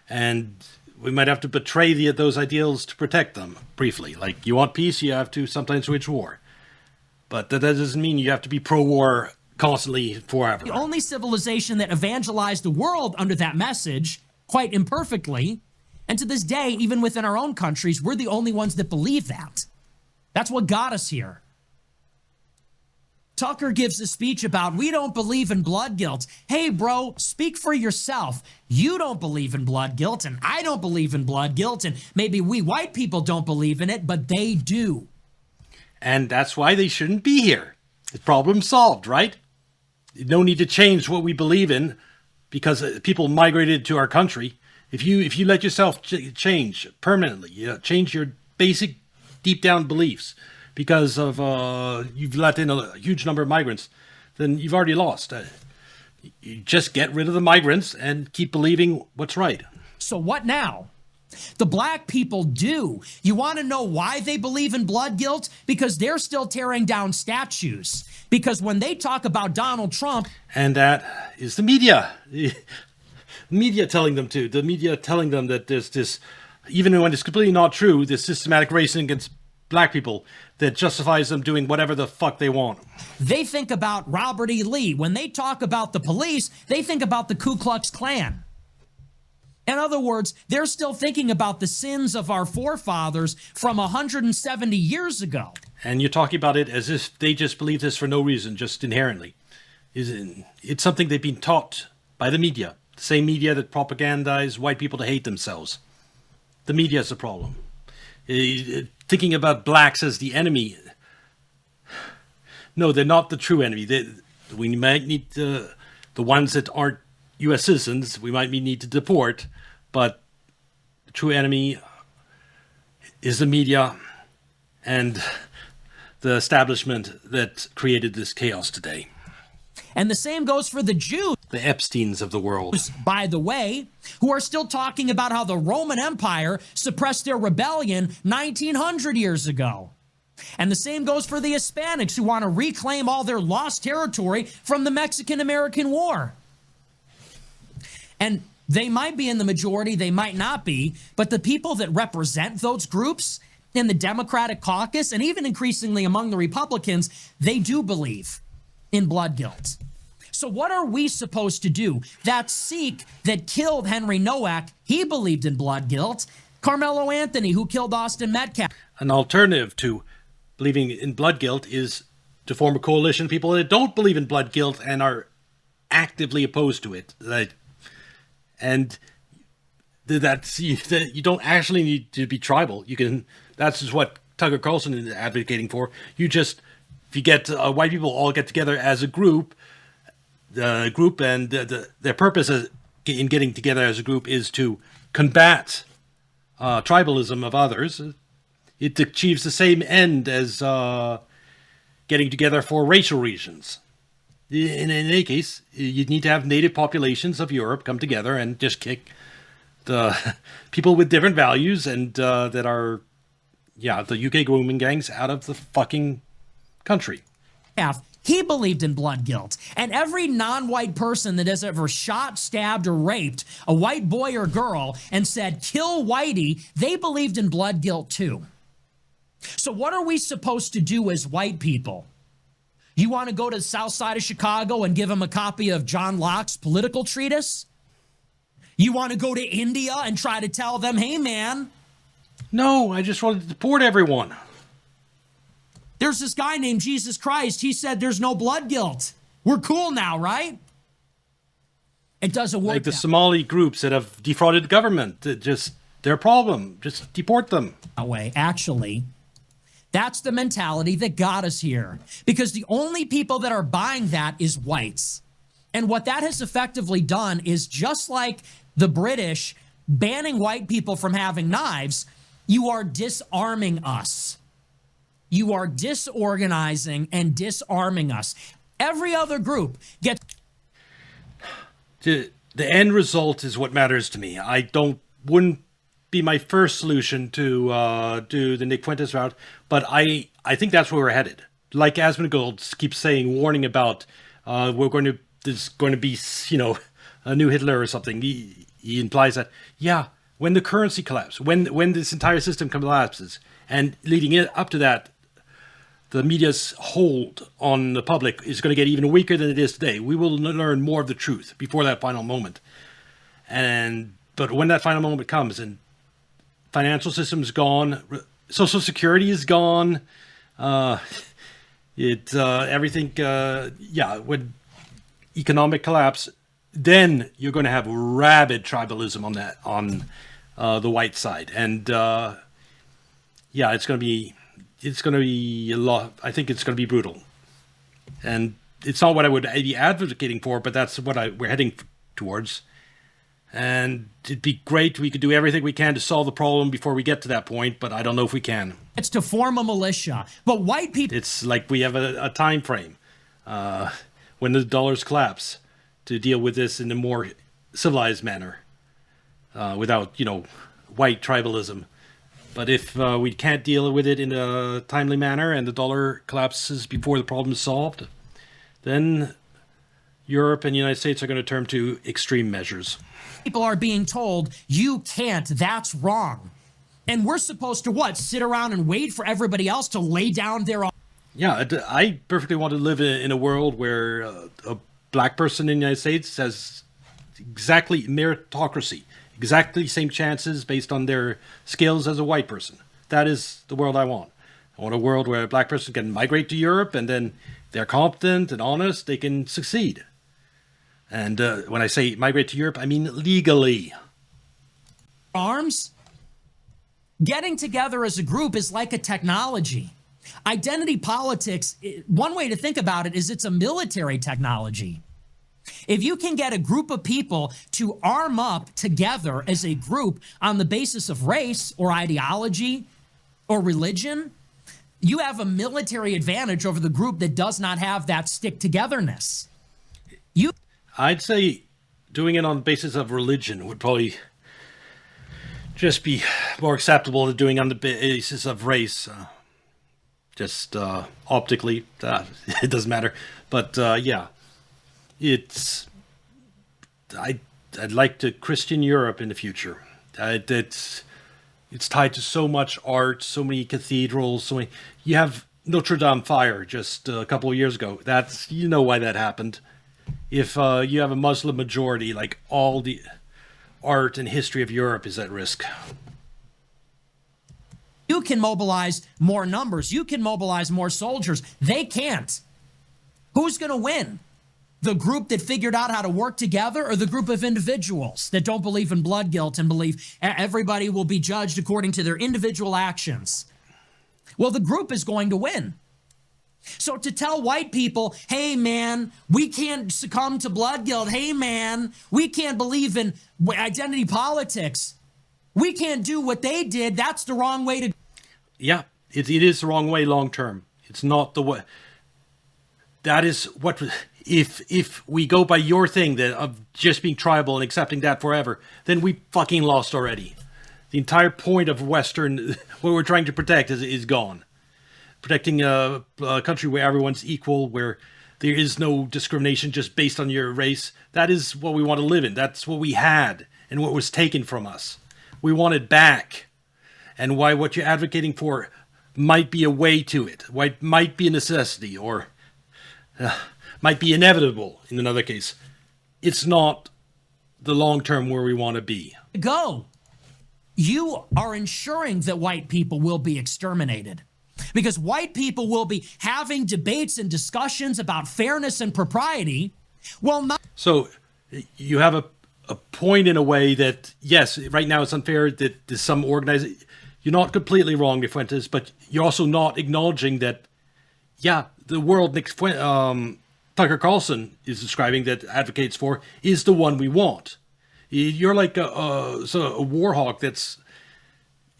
And we might have to betray those ideals to protect them briefly. Like, you want peace, you have to sometimes wage war. But that doesn't mean you have to be pro-war constantly forever. The only civilization that evangelized the world under that message, quite imperfectly, and to this day, even within our own countries, we're the only ones that believe that. That's what got us here. Tucker gives a speech about, we don't believe in blood guilt. Hey, bro, speak for yourself. You don't believe in blood guilt, and I don't believe in blood guilt, and maybe we white people don't believe in it, but they do. And that's why they shouldn't be here. The problem solved, right? No need to change what we believe in because people migrated to our country. If you let yourself change permanently, change your basic deep down beliefs because of you've let in a huge number of migrants, then you've already lost. You just get rid of the migrants and keep believing what's right. So what now? The black people do. You want to know why they believe in blood guilt? Because they're still tearing down statues. Because when they talk about Donald Trump... And that is the media. The media telling them to. The media telling them that there's this, even when it's completely not true, this systematic racism against black people that justifies them doing whatever the fuck they want. They think about Robert E. Lee. When they talk about the police, they think about the Ku Klux Klan. In other words, they're still thinking about the sins of our forefathers from 170 years ago. And you're talking about it as if they just believe this for no reason, just inherently. It's something they've been taught by the media. The same media that propagandize white people to hate themselves. The media is the problem. Thinking about blacks as the enemy. No, they're not the true enemy. We might need the ones that aren't U.S. citizens, we might need to deport, but the true enemy is the media and the establishment that created this chaos today. And the same goes for the Jews. The Epsteins of the world. By the way, who are still talking about how the Roman Empire suppressed their rebellion 1900 years ago. And the same goes for the Hispanics who want to reclaim all their lost territory from the Mexican-American War. And they might be in the majority, they might not be, but the people that represent those groups in the Democratic caucus and even increasingly among the Republicans, they do believe in blood guilt. So what are we supposed to do? That Sikh that killed Henry Nowak, he believed in blood guilt. Carmelo Anthony, who killed Austin Metcalf. An alternative to believing in blood guilt is to form a coalition of people that don't believe in blood guilt and are actively opposed to it. And that's, you don't actually need to be tribal. You can, that's just what Tucker Carlson is advocating for. If you get white people all get together as a group, the group and their purpose in getting together as a group is to combat tribalism of others. It achieves the same end as getting together for racial reasons. In any case, you need to have native populations of Europe come together and just kick the people with different values and that are, the UK grooming gangs out of the fucking country. He believed in blood guilt. And every non-white person that has ever shot, stabbed, or raped a white boy or girl and said, kill Whitey, they believed in blood guilt too. So what are we supposed to do as white people? You want to go to the south side of Chicago and give them a copy of John Locke's political treatise? You want to go to India and try to tell them, hey, man. No, I just wanted to deport everyone. There's this guy named Jesus Christ. He said there's no blood guilt. We're cool now, right? It doesn't work. Like the Somali groups that have defrauded the government. Just their problem. Just deport them. That way, actually. That's the mentality that got us here. Because the only people that are buying that is whites. And what that has effectively done is just like the British banning white people from having knives, you are disarming us. You are disorganizing and disarming us. Every other group gets... The end result is what matters to me. Wouldn't be my first solution to do the Nick Fuentes route, but I think that's where we're headed. Like Asmongold keeps saying, warning about there's going to be, a new Hitler or something. He implies that, when the currency collapses, when this entire system collapses, and leading it up to that, the media's hold on the public is going to get even weaker than it is today. We will learn more of the truth before that final moment. But when that final moment comes and financial system's gone, Social Security is gone, everything, when economic collapse, then you're going to have rabid tribalism on the white side. And it's going to be, it's going to be a lot. I think it's going to be brutal, and it's not what I would be advocating for, but that's what we're heading towards. And it'd be great. We could do everything we can to solve the problem before we get to that point, but I don't know if we can. It's to form a militia. But white people... It's like we have a time frame when the dollars collapse to deal with this in a more civilized manner without, white tribalism. But if we can't deal with it in a timely manner and the dollar collapses before the problem is solved, then Europe and the United States are going to turn to extreme measures. People are being told, you can't, that's wrong. And we're supposed to what? Sit around and wait for everybody else to lay down their own... Yeah, I perfectly want to live in a world where a black person in the United States has exactly meritocracy, exactly same chances based on their skills as a white person. That is the world I want. I want a world where a black person can migrate to Europe and then they're competent and honest, they can succeed. And when I say migrate to Europe, I mean legally. Arms? Getting together as a group is like a technology. Identity politics, one way to think about it is it's a military technology. If you can get a group of people to arm up together as a group on the basis of race or ideology or religion, you have a military advantage over the group that does not have that stick-togetherness. I'd say doing it on the basis of religion would probably just be more acceptable than doing on the basis of race. Just optically, it doesn't matter. But yeah, I'd like to Christian Europe in the future. It's tied to so much art, so many cathedrals, you have Notre Dame fire just a couple of years ago. You know why that happened. If you have a Muslim majority, like all the art and history of Europe is at risk. You can mobilize more numbers. You can mobilize more soldiers. They can't. Who's going to win? The group that figured out how to work together or the group of individuals that don't believe in blood guilt and believe everybody will be judged according to their individual actions? Well, the group is going to win. So to tell white people, hey, man, we can't succumb to blood guilt. Hey, man, we can't believe in identity politics. We can't do what they did. That's the wrong way to... Yeah, it is the wrong way long term. It's not the way. That is what... If we go by your thing that of just being tribal and accepting that forever, then we fucking lost already. The entire point of Western, what we're trying to protect is gone. Protecting a country where everyone's equal, where there is no discrimination just based on your race. That is what we want to live in. That's what we had and what was taken from us. We want it back. And why what you're advocating for might be a way to it. Why might be a necessity or might be inevitable in another case. It's not the long term where we want to be. Go. You are ensuring that white people will be exterminated. Because white people will be having debates and discussions about fairness and propriety. Well, not... So you have a point in a way that, yes, right now it's unfair that there's some organizing. You're not completely wrong, Fuentes, but you're also not acknowledging that, yeah, the world Tucker Carlson is describing that advocates for is the one we want. You're like a war hawk that's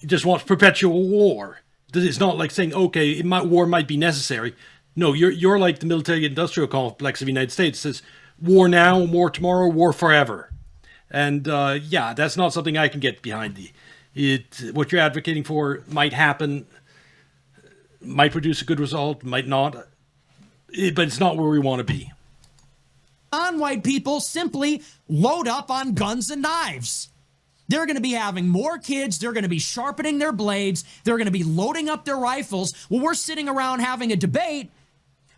just wants perpetual war. It's not like saying, okay, war might be necessary. No, you're like the military-industrial complex of the United States. It says war now, war tomorrow, war forever. And yeah, that's not something I can get behind. What you're advocating for might happen, might produce a good result, might not. But it's not where we want to be. Non-white people simply load up on guns and knives. They're going to be having more kids. They're going to be sharpening their blades. They're going to be loading up their rifles. Well, we're sitting around having a debate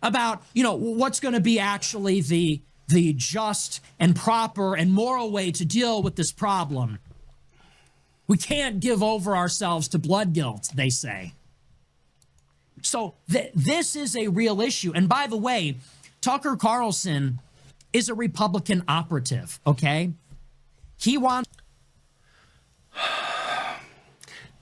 about, what's going to be actually the just and proper and moral way to deal with this problem. We can't give over ourselves to blood guilt, they say. So this is a real issue. And by the way, Tucker Carlson is a Republican operative, okay? He wants...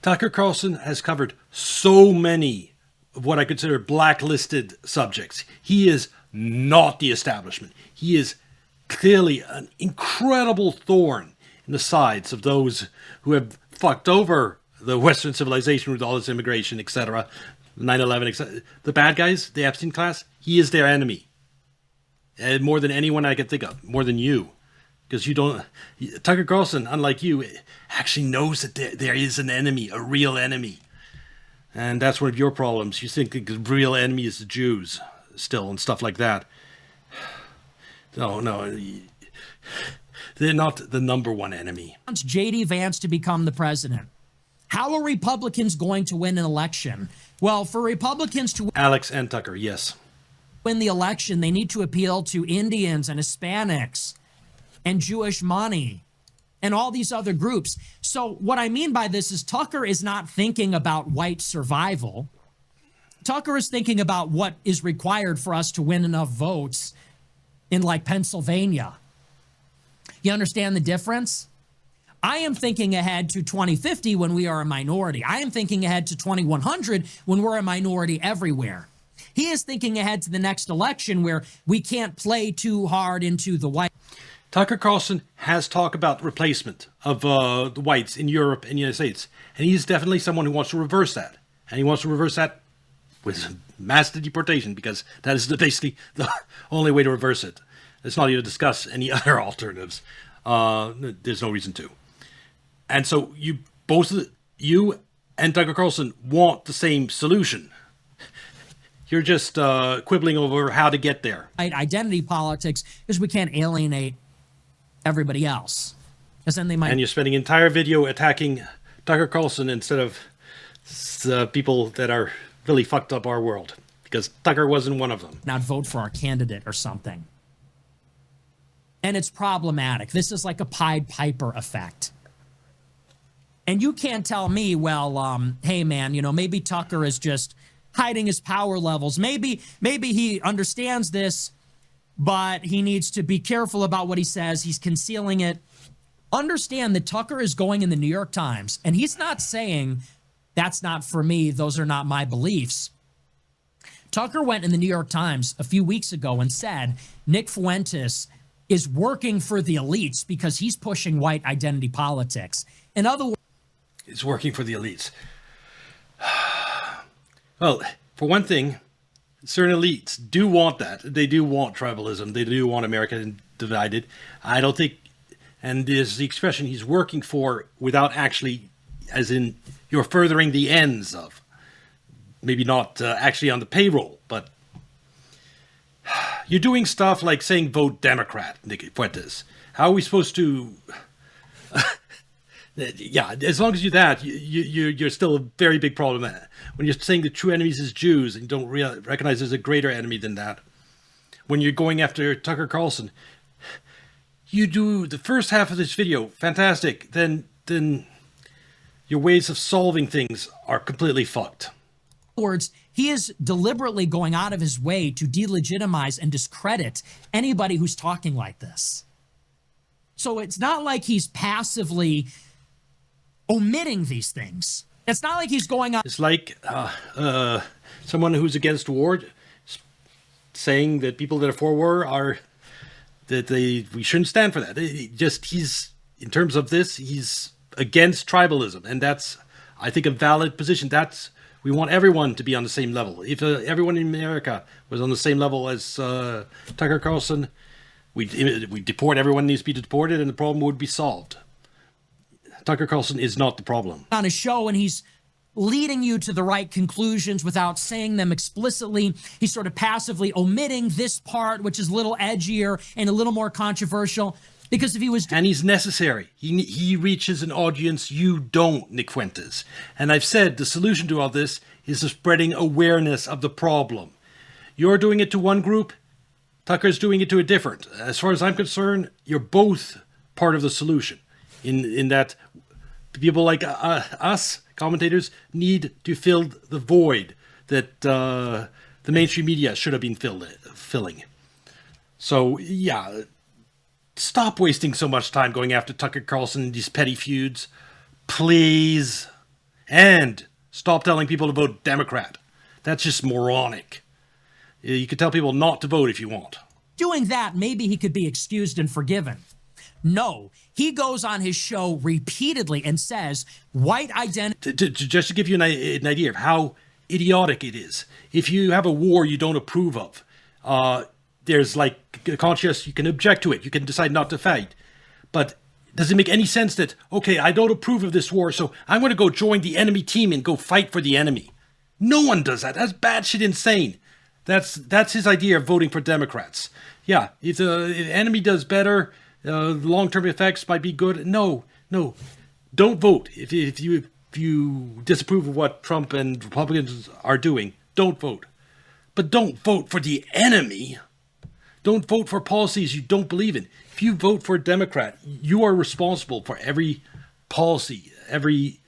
Tucker Carlson has covered so many what I consider blacklisted subjects. He is not the establishment. He is clearly an incredible thorn in the sides of those who have fucked over the Western civilization with all its immigration, etc., 9/11, etc. The bad guys, the Epstein class, he is their enemy. And more than anyone I can think of, more than you. Because you don't... Tucker Carlson, unlike you, actually knows that there is an enemy, a real enemy. And that's one of your problems. You think the real enemy is the Jews still and stuff like that. No. They're not the number one enemy. J.D. Vance to become the president. How are Republicans going to win an election? Well, for Republicans to Alex and Tucker, yes. win the election, they need to appeal to Indians and Hispanics and Jewish money and all these other groups. So what I mean by this is Tucker is not thinking about white survival. Tucker is thinking about what is required for us to win enough votes in like Pennsylvania. You understand the difference? I am thinking ahead to 2050 when we are a minority. I am thinking ahead to 2100 when we're a minority everywhere. He is thinking ahead to the next election where we can't play too hard into the white. Tucker Carlson has talked about replacement of the whites in Europe and the United States. And he's definitely someone who wants to reverse that. And he wants to reverse that with mass deportation, because that is basically the only way to reverse it. Let's not even discuss any other alternatives. There's no reason to. And so you and Tucker Carlson want the same solution. You're just quibbling over how to get there. Identity politics, because we can't alienate everybody else. Because then they might. And you're spending an entire video attacking Tucker Carlson instead of the people that are really fucked up our world. Because Tucker wasn't one of them. Not vote for our candidate or something. And it's problematic. This is like a Pied Piper effect. And you can't tell me, well, hey, man, maybe Tucker is just hiding his power levels. Maybe he understands this, but he needs to be careful about what he says. He's concealing it. Understand that Tucker is going in the New York Times, and he's not saying, that's not for me, those are not my beliefs. Tucker went in the New York Times a few weeks ago and said, Nick Fuentes is working for the elites because he's pushing white identity politics. In other words, it's working for the elites. Well, for one thing, certain elites do want that. They do want tribalism. They do want America divided. I don't think, and there's the expression he's working for without actually, as in you're furthering the ends of. Maybe not actually on the payroll, but you're doing stuff like saying vote Democrat, Nick Fuentes. How are we supposed to... Yeah, as long as you do that, you're still a very big problem. When you're saying the true enemies is Jews and you don't recognize there's a greater enemy than that. When you're going after Tucker Carlson, you do the first half of this video, fantastic. Then your ways of solving things are completely fucked. In other words, he is deliberately going out of his way to delegitimize and discredit anybody who's talking like this. So it's not like he's passively omitting these things. It's not like he's going on. It's like someone who's against war saying that people that are for war are we shouldn't stand for that. He's in terms of this, he's against tribalism, and that's, I think, a valid position. We want everyone to be on the same level. If everyone in America was on the same level as Tucker Carlson, we deport everyone needs to be deported, and the problem would be solved. Tucker Carlson is not the problem. On a show, and he's leading you to the right conclusions without saying them explicitly. He's sort of passively omitting this part, which is a little edgier and a little more controversial. Because if he was... And he's necessary. He reaches an audience you don't, Nick Fuentes. And I've said the solution to all this is the spreading awareness of the problem. You're doing it to one group, Tucker's doing it to a different. As far as I'm concerned, you're both part of the solution. In that people like us, commentators, need to fill the void that the mainstream media should have been filling. So, yeah, stop wasting so much time going after Tucker Carlson and these petty feuds. Please. And stop telling people to vote Democrat. That's just moronic. You can tell people not to vote if you want. Doing that, maybe he could be excused and forgiven. No, he goes on his show repeatedly and says white identity. Just to give you an idea of how idiotic it is. If you have a war you don't approve of, there's like a conscience, you can object to it. You can decide not to fight. But does it make any sense that, okay, I don't approve of this war, so I'm going to go join the enemy team and go fight for the enemy? No one does that. That's batshit insane. That's his idea of voting for Democrats. Yeah, if the enemy does better, long-term effects might be good. No, don't vote. If you disapprove of what Trump and Republicans are doing, don't vote. But don't vote for the enemy. Don't vote for policies you don't believe in. If you vote for a Democrat, you are responsible for every policy, every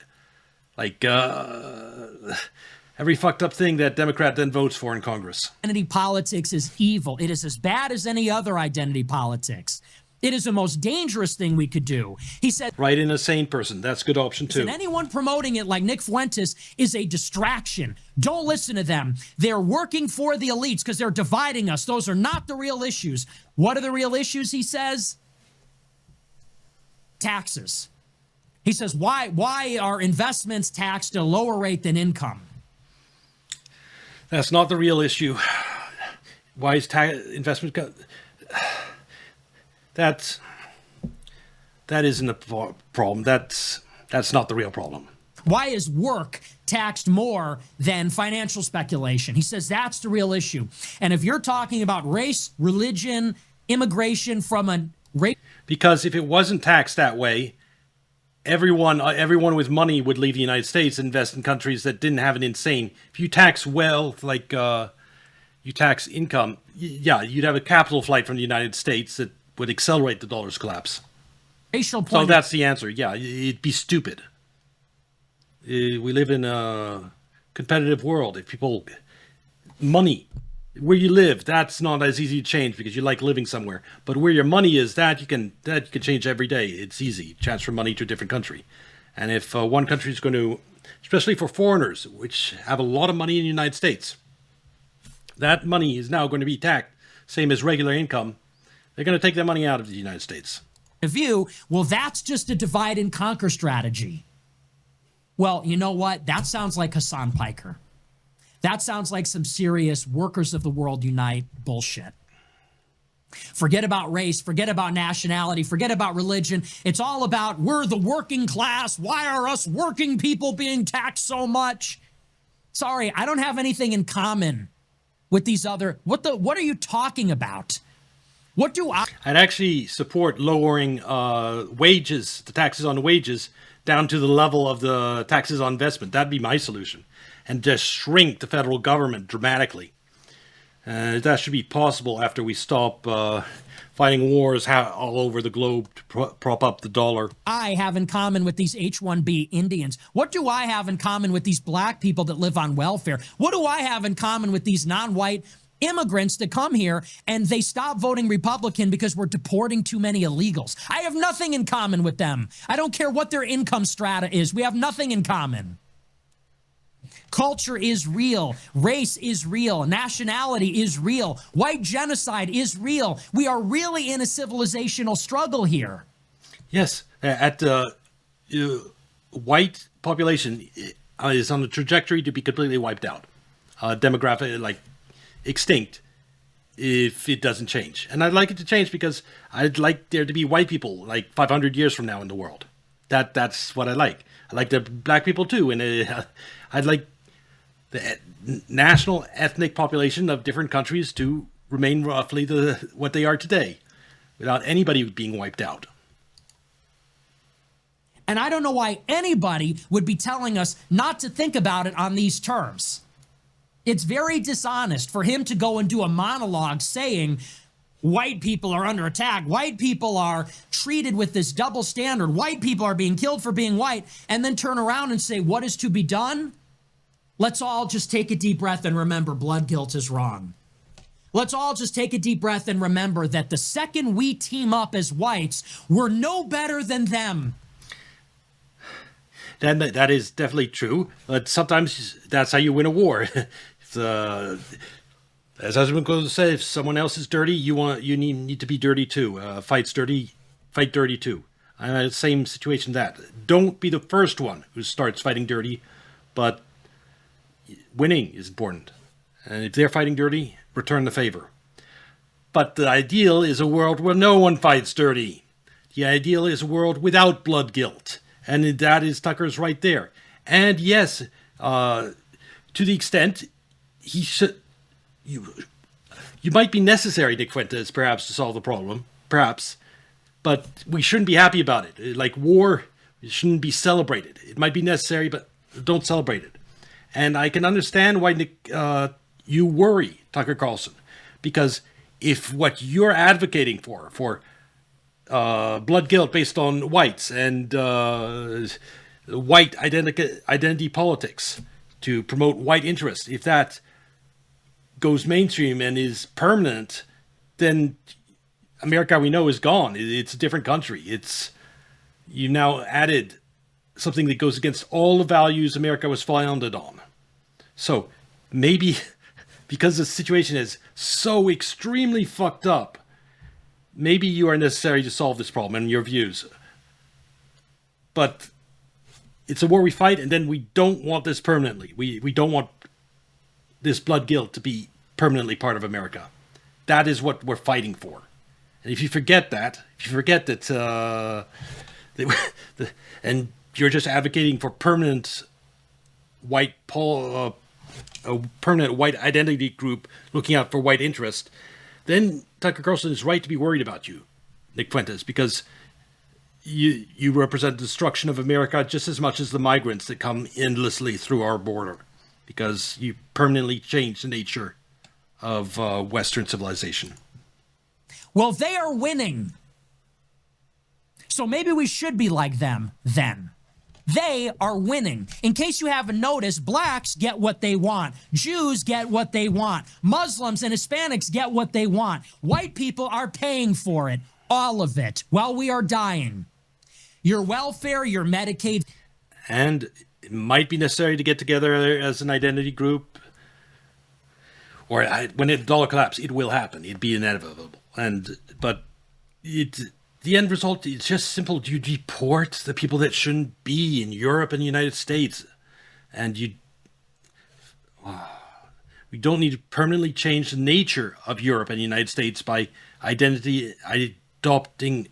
fucked up thing that Democrat then votes for in Congress. Identity politics is evil. It is as bad as any other identity politics. It is the most dangerous thing we could do. He said, right in a sane person. That's a good option too. And anyone promoting it like Nick Fuentes is a distraction. Don't listen to them. They're working for the elites because they're dividing us. Those are not the real issues. What are the real issues, he says? Taxes. He says, why are investments taxed at a lower rate than income? That's not the real issue. Why is investment... That isn't a problem. That's not the real problem. Why is work taxed more than financial speculation? He says that's the real issue. And if you're talking about race, religion, immigration from a race... Because if it wasn't taxed that way, everyone with money would leave the United States and invest in countries that didn't have an insane... If you tax wealth, like you tax income, yeah, you'd have a capital flight from the United States that would accelerate the dollar's collapse. So that's the answer. Yeah, it'd be stupid. We live in a competitive world. If people... Money, where you live, that's not as easy to change because you like living somewhere. But where your money is, that you can change every day. It's easy. Transfer money to a different country. And if one country is going to... Especially for foreigners, which have a lot of money in the United States, that money is now going to be taxed, same as regular income. They're going to take that money out of the United States. View, well, that's just a divide and conquer strategy. Well, you know what? That sounds like Hassan Piker. That sounds like some serious workers of the world unite bullshit. Forget about race, forget about nationality, forget about religion. It's all about we're the working class. Why are us working people being taxed so much? Sorry, I don't have anything in common with these other... What are you talking about? What do I... I'd actually support lowering wages, the taxes on wages, down to the level of the taxes on investment. That'd be my solution. And just shrink the federal government dramatically. That should be possible after we stop fighting wars all over the globe to prop up the dollar. I have in common with these H-1B Indians? What do I have in common with these black people that live on welfare? What do I have in common with these non-white immigrants that come here and they stop voting Republican because we're deporting too many illegals? I have nothing in common with them. I don't care what their income strata is. We have nothing in common. Culture is real. Race is real. Nationality is real. White genocide is real. We are really in a civilizational struggle here. Yes. At the white population is on the trajectory to be completely wiped out. Demographic, like extinct, if it doesn't change. And I'd like it to change because I'd like there to be white people like 500 years from now in the world. That's what I like. I like the black people too. And I'd like the national ethnic population of different countries to remain roughly what they are today without anybody being wiped out. And I don't know why anybody would be telling us not to think about it on these terms. It's very dishonest for him to go and do a monologue saying white people are under attack, white people are treated with this double standard, white people are being killed for being white, and then turn around and say, what is to be done? Let's all just take a deep breath and remember blood guilt is wrong. Let's all just take a deep breath and remember that the second we team up as whites, we're no better than them. That is definitely true, but sometimes that's how you win a war. as husband goes to say, if someone else is dirty, you need to be dirty too. Fight dirty too. Same situation that. Don't be the first one who starts fighting dirty, but winning is important. And if they're fighting dirty, return the favor. But the ideal is a world where no one fights dirty. The ideal is a world without blood guilt. And that is Tucker's right there. And yes, to the extent he should, you might be necessary, Nick Fuentes, perhaps, to solve the problem. Perhaps. But we shouldn't be happy about it. Like war, it shouldn't be celebrated. It might be necessary, but don't celebrate it. And I can understand why, Nick, you worry, Tucker Carlson. Because if what you're advocating for blood guilt based on whites and white identity politics to promote white interests, if that goes mainstream and is permanent, then America we know is gone. It's a different country. You now added something that goes against all the values America was founded on. So maybe because the situation is so extremely fucked up, maybe you are necessary to solve this problem in your views. But it's a war we fight, and then we don't want this permanently. We don't want this blood guilt to be permanently part of America. That is what we're fighting for. And if you forget that, and you're just advocating for permanent a permanent white identity group looking out for white interest, then Tucker Carlson is right to be worried about you, Nick Fuentes, because you represent the destruction of America just as much as the migrants that come endlessly through our border, because you permanently change the nature of Western civilization. Well, they are winning. So maybe we should be like them then. They are winning. In case you haven't noticed, blacks get what they want. Jews get what they want. Muslims and Hispanics get what they want. White people are paying for it. All of it. While we are dying. Your welfare, your Medicaid. And it might be necessary to get together as an identity group. Or when the dollar collapse, it will happen. It'd be inevitable. But the end result is just simple. You deport the people that shouldn't be in Europe and the United States. And we don't need to permanently change the nature of Europe and the United States by adopting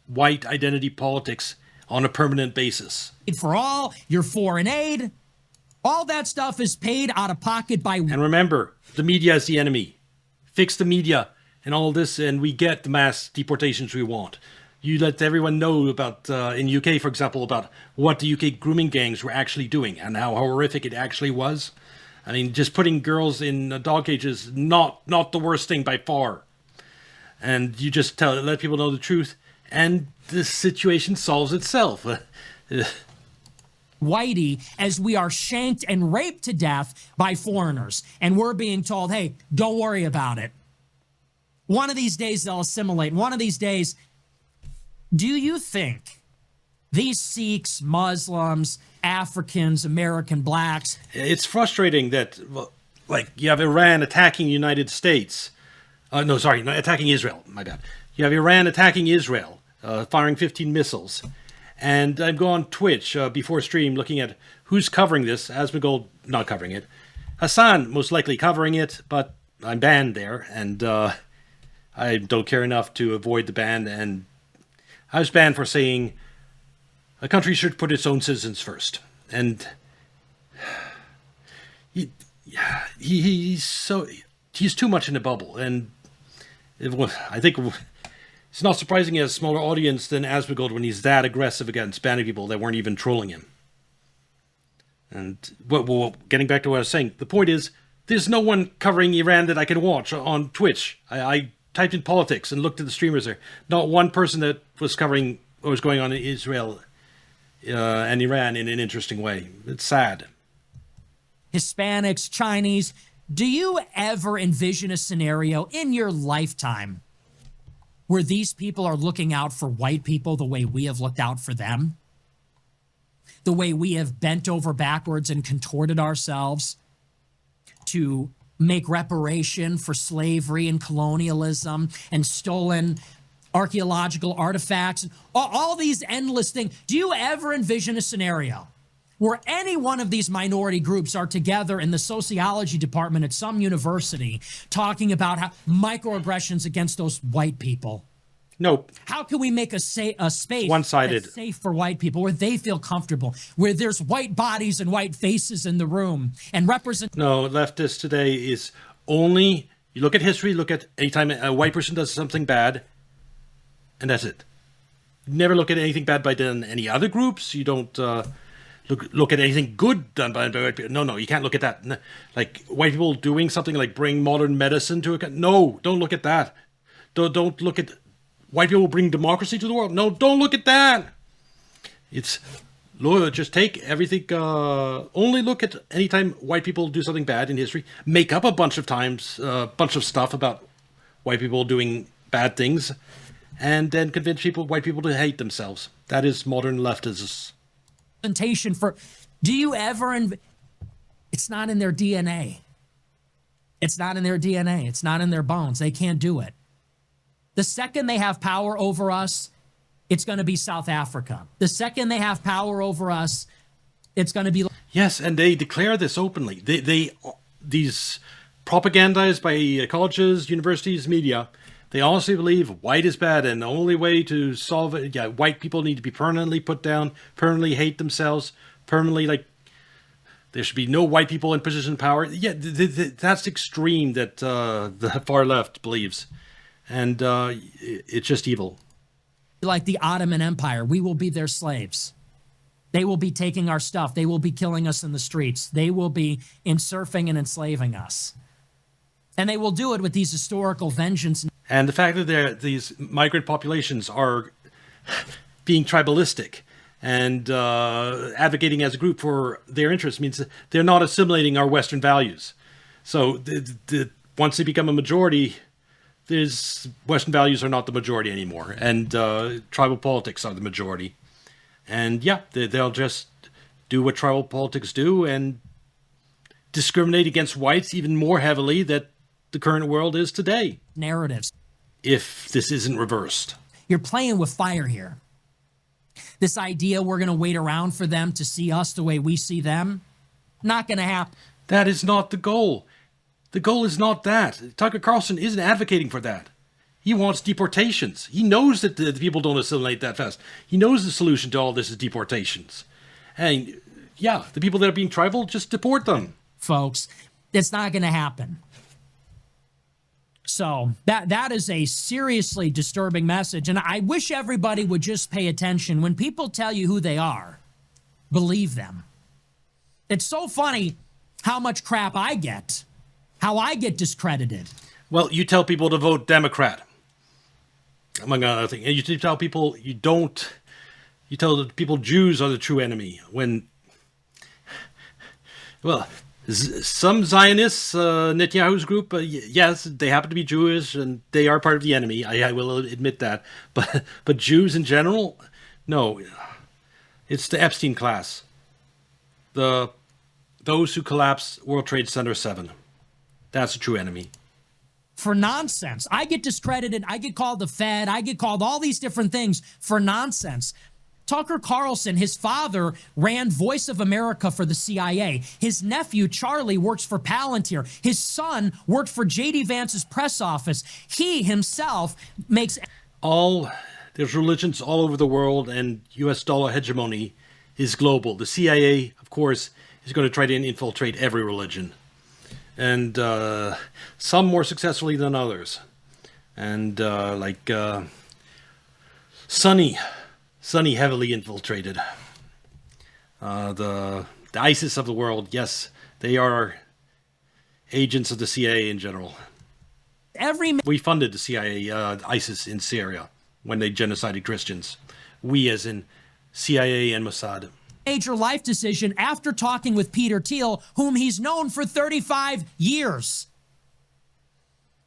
white identity politics on a permanent basis. For all your foreign aid, all that stuff is paid out of pocket by... And remember, the media is the enemy. Fix the media and all this, and we get the mass deportations we want. You let everyone know about, in UK, for example, about what the UK grooming gangs were actually doing and how horrific it actually was. I mean, just putting girls in dog cages, not the worst thing by far. And you just let people know the truth, and the situation solves itself. Whitey, as we are shanked and raped to death by foreigners, and we're being told, hey, don't worry about it. One of these days they'll assimilate. One of these days, do you think these Sikhs, Muslims, Africans, American blacks... It's frustrating that, you have Iran attacking the United States. Attacking Israel, my bad. You have Iran attacking Israel, firing 15 missiles. And I'm going on Twitch before stream looking at who's covering this. Asmongold not covering it. Hassan most likely covering it, but I'm banned there. And I don't care enough to avoid the ban. And I was banned for saying a country should put its own citizens first. And he's too much in a bubble. And I think it's not surprising he has a smaller audience than Asmongold when he's that aggressive against banning people that weren't even trolling him. And getting back to what I was saying, the point is, there's no one covering Iran that I can watch on Twitch. I typed in politics and looked at the streamers there. Not one person that was covering what was going on in Israel and Iran in an interesting way. It's sad. Hispanics, Chinese, do you ever envision a scenario in your lifetime where these people are looking out for white people the way we have looked out for them? The way we have bent over backwards and contorted ourselves to make reparation for slavery and colonialism and stolen archaeological artifacts, all these endless things. Do you ever envision a scenario where any one of these minority groups are together in the sociology department at some university talking about how microaggressions against those white people? Nope. How can we make a space one-sided, that's safe for white people, where they feel comfortable, where there's white bodies and white faces in the room and represent? No, leftist today is only, you look at history, look at any time a white person does something bad, and that's it. Never look at anything bad by done any other groups. You don't look at anything good done by white people. No, you can't look at that. Like white people doing something like bring modern medicine to a... No, don't look at that. Don't look at... White people bring democracy to the world. No, don't look at that. It's... Just take everything... only look at any time white people do something bad in history. Make up a bunch of times, a bunch of stuff about white people doing bad things, and then convince white people to hate themselves. That is modern leftism. For... Do you ever... It's not in their DNA. It's not in their DNA. It's not in their bones. They can't do it. The second they have power over us, it's going to be South Africa. The second they have power over us, it's going to be... Yes, and they declare this openly. These propagandized by colleges, universities, media, they honestly believe white is bad, and the only way to solve it, white people need to be permanently put down, permanently hate themselves, permanently, like, there should be no white people in position of power. Yeah, that's extreme that the far left believes. And it's just evil. Like the Ottoman Empire, we will be their slaves. They will be taking our stuff. They will be killing us in the streets. They will be insurfing and enslaving us. And they will do it with these historical vengeance. And the fact that these migrant populations are being tribalistic and advocating as a group for their interests means that they're not assimilating our Western values. So once they become a majority... Western values are not the majority anymore, and tribal politics are the majority. And yeah, they'll just do what tribal politics do and discriminate against whites even more heavily than the current world is today. Narratives. If this isn't reversed. You're playing with fire here. This idea we're going to wait around for them to see us the way we see them, not going to happen. That is not the goal. The goal is not that. Tucker Carlson isn't advocating for that. He wants deportations. He knows that the people don't assimilate that fast. He knows the solution to all this is deportations. And yeah, the people that are being tribal, just deport them. Folks, it's not going to happen. So that is a seriously disturbing message. And I wish everybody would just pay attention. When people tell you who they are, believe them. It's so funny how much crap I get. How I get discredited. Well, you tell people to vote Democrat, among other things. And you tell people you tell people Jews are the true enemy. When, well, some Zionists, Netanyahu's group, yes, they happen to be Jewish and they are part of the enemy. I will admit that. But Jews in general, no. It's the Epstein class. Those who collapsed World Trade Center 7. That's a true enemy. For nonsense. I get discredited. I get called the Fed. I get called all these different things for nonsense. Tucker Carlson, his father ran Voice of America for the CIA. His nephew, Charlie, works for Palantir. His son worked for J.D. Vance's press office. He himself makes... There's religions all over the world, and U.S. dollar hegemony is global. The CIA, of course, is going to try to infiltrate every religion. And some more successfully than others. And Sunny heavily infiltrated. The ISIS of the world, yes, they are agents of the CIA in general. We funded the CIA, ISIS in Syria when they genocided Christians. We as in CIA and Mossad. Major life decision after talking with Peter Thiel, whom he's known for 35 years.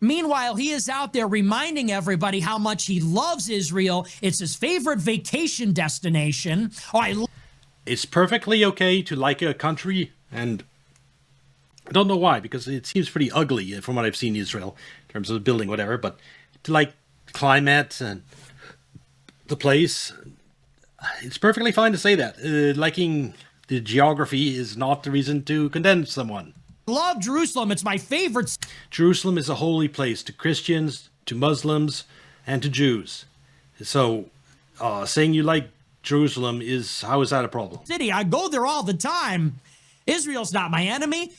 Meanwhile, he is out there reminding everybody how much he loves Israel. It's his favorite vacation destination. It's perfectly okay to like a country and I don't know why, because it seems pretty ugly from what I've seen in Israel in terms of the building, whatever. But to like climate and the place, it's perfectly fine to say that. Liking the geography is not the reason to condemn someone. Love Jerusalem. It's my favorite. Jerusalem is a holy place to Christians, to Muslims, and to Jews. So, saying you like Jerusalem how is that a problem? City. I go there all the time. Israel's not my enemy.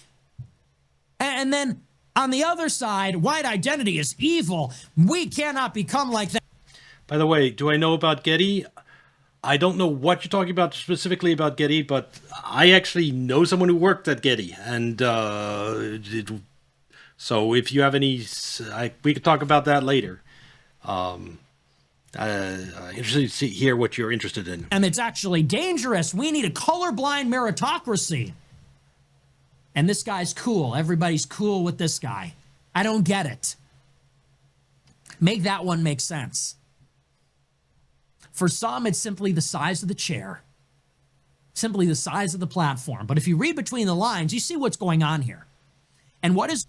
And then on the other side, white identity is evil. We cannot become like that. By the way, do I know about Getty? I don't know what you're talking about specifically about Getty, but I actually know someone who worked at Getty. And so if you have any, we could talk about that later. Interested to hear what you're interested in. And it's actually dangerous. We need a colorblind meritocracy. And this guy's cool. Everybody's cool with this guy. I don't get it. Make that one make sense. For some, it's simply the size of the chair, simply the size of the platform. But if you read between the lines, you see what's going on here. And what is...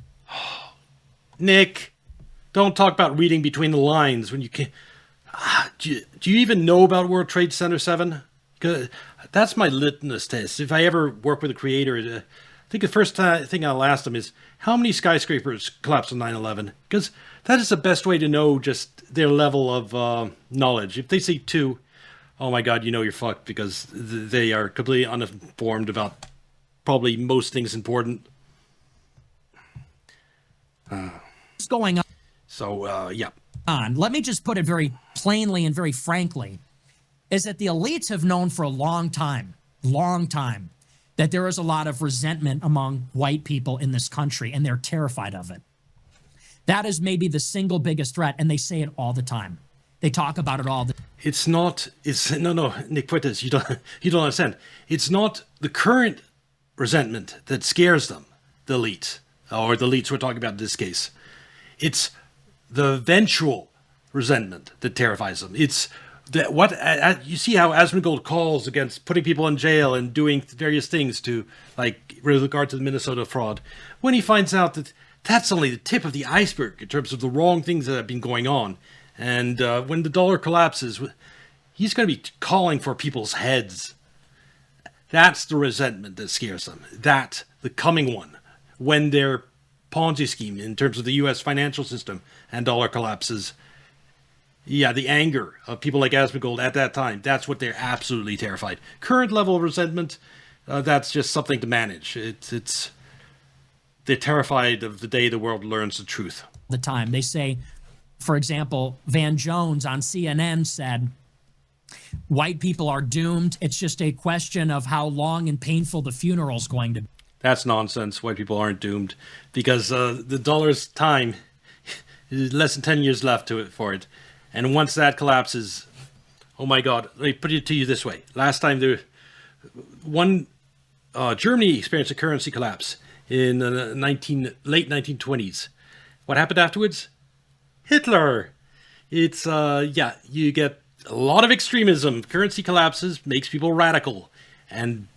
Nick, don't talk about reading between the lines when you can't... Do you even know about World Trade Center 7? That's my litmus test. If I ever work with a creator, I think the first thing I'll ask them is, how many skyscrapers collapsed on 9/11? Because that is the best way to know just their level of knowledge. If they say 2, oh my God, you know you're fucked, because they are completely uninformed about probably most things important. What's going on? So, yeah. Let me just put it very plainly and very frankly, is that the elites have known for a long time, that there is a lot of resentment among white people in this country, and they're terrified of it. That is maybe the single biggest threat, and they say it all the time. They talk about it all the time. No, Nick Fuentes, you don't understand. It's not the current resentment that scares them, the elites, or the elites we're talking about in this case. It's the eventual resentment that terrifies them. It's that you see how Asmongold calls against putting people in jail and doing various things to, like, with regard to the Minnesota fraud, when he finds out that that's only the tip of the iceberg in terms of the wrong things that have been going on. And when the dollar collapses, he's going to be calling for people's heads. That's the resentment that scares them. That, the coming one, when their Ponzi scheme in terms of the U.S. financial system and dollar collapses. Yeah, the anger of people like Asmongold at that time, that's what they're absolutely terrified. Current level of resentment, that's just something to manage. They're terrified of the day the world learns the truth. The time. They say, for example, Van Jones on CNN said, white people are doomed. It's just a question of how long and painful the funeral's going to be. That's nonsense. White people aren't doomed, because the dollar's time is less than 10 years left for it. And once that collapses, oh my God, let me put it to you this way. Last time Germany experienced a currency collapse in the late 1920s. What happened afterwards? Hitler. It's, you get a lot of extremism. Currency collapses, makes people radical. And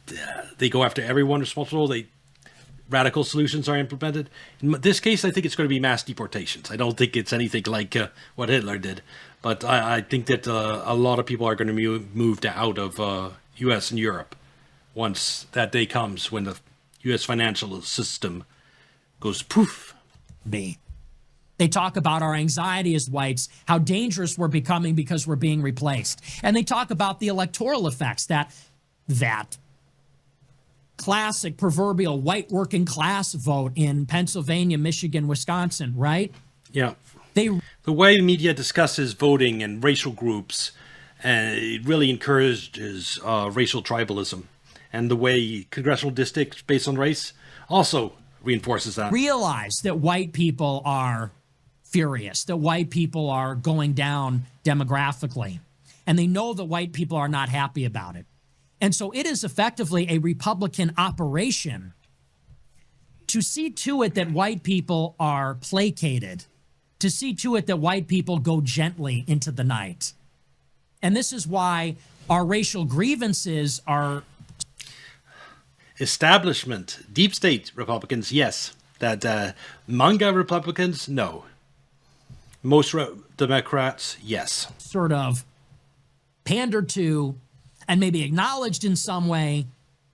they go after everyone responsible. Radical solutions are implemented. In this case, I think it's going to be mass deportations. I don't think it's anything like what Hitler did. But I think that a lot of people are going to be moved out of U.S. and Europe once that day comes, when the U.S. financial system goes poof. They talk about our anxiety as whites, how dangerous we're becoming because we're being replaced. And they talk about the electoral effects, that classic proverbial white working class vote in Pennsylvania, Michigan, Wisconsin, right? Yeah. The way the media discusses voting and racial groups, it really encourages racial tribalism. And the way congressional districts based on race also reinforces that. Realize that white people are furious, that white people are going down demographically. And they know that white people are not happy about it. And so it is effectively a Republican operation to see to it that white people are placated, to see to it that white people go gently into the night. And this is why our racial grievances are... establishment, deep state Republicans, yes. That manga Republicans, no. Most Democrats, yes. Sort of pandered to and maybe acknowledged in some way.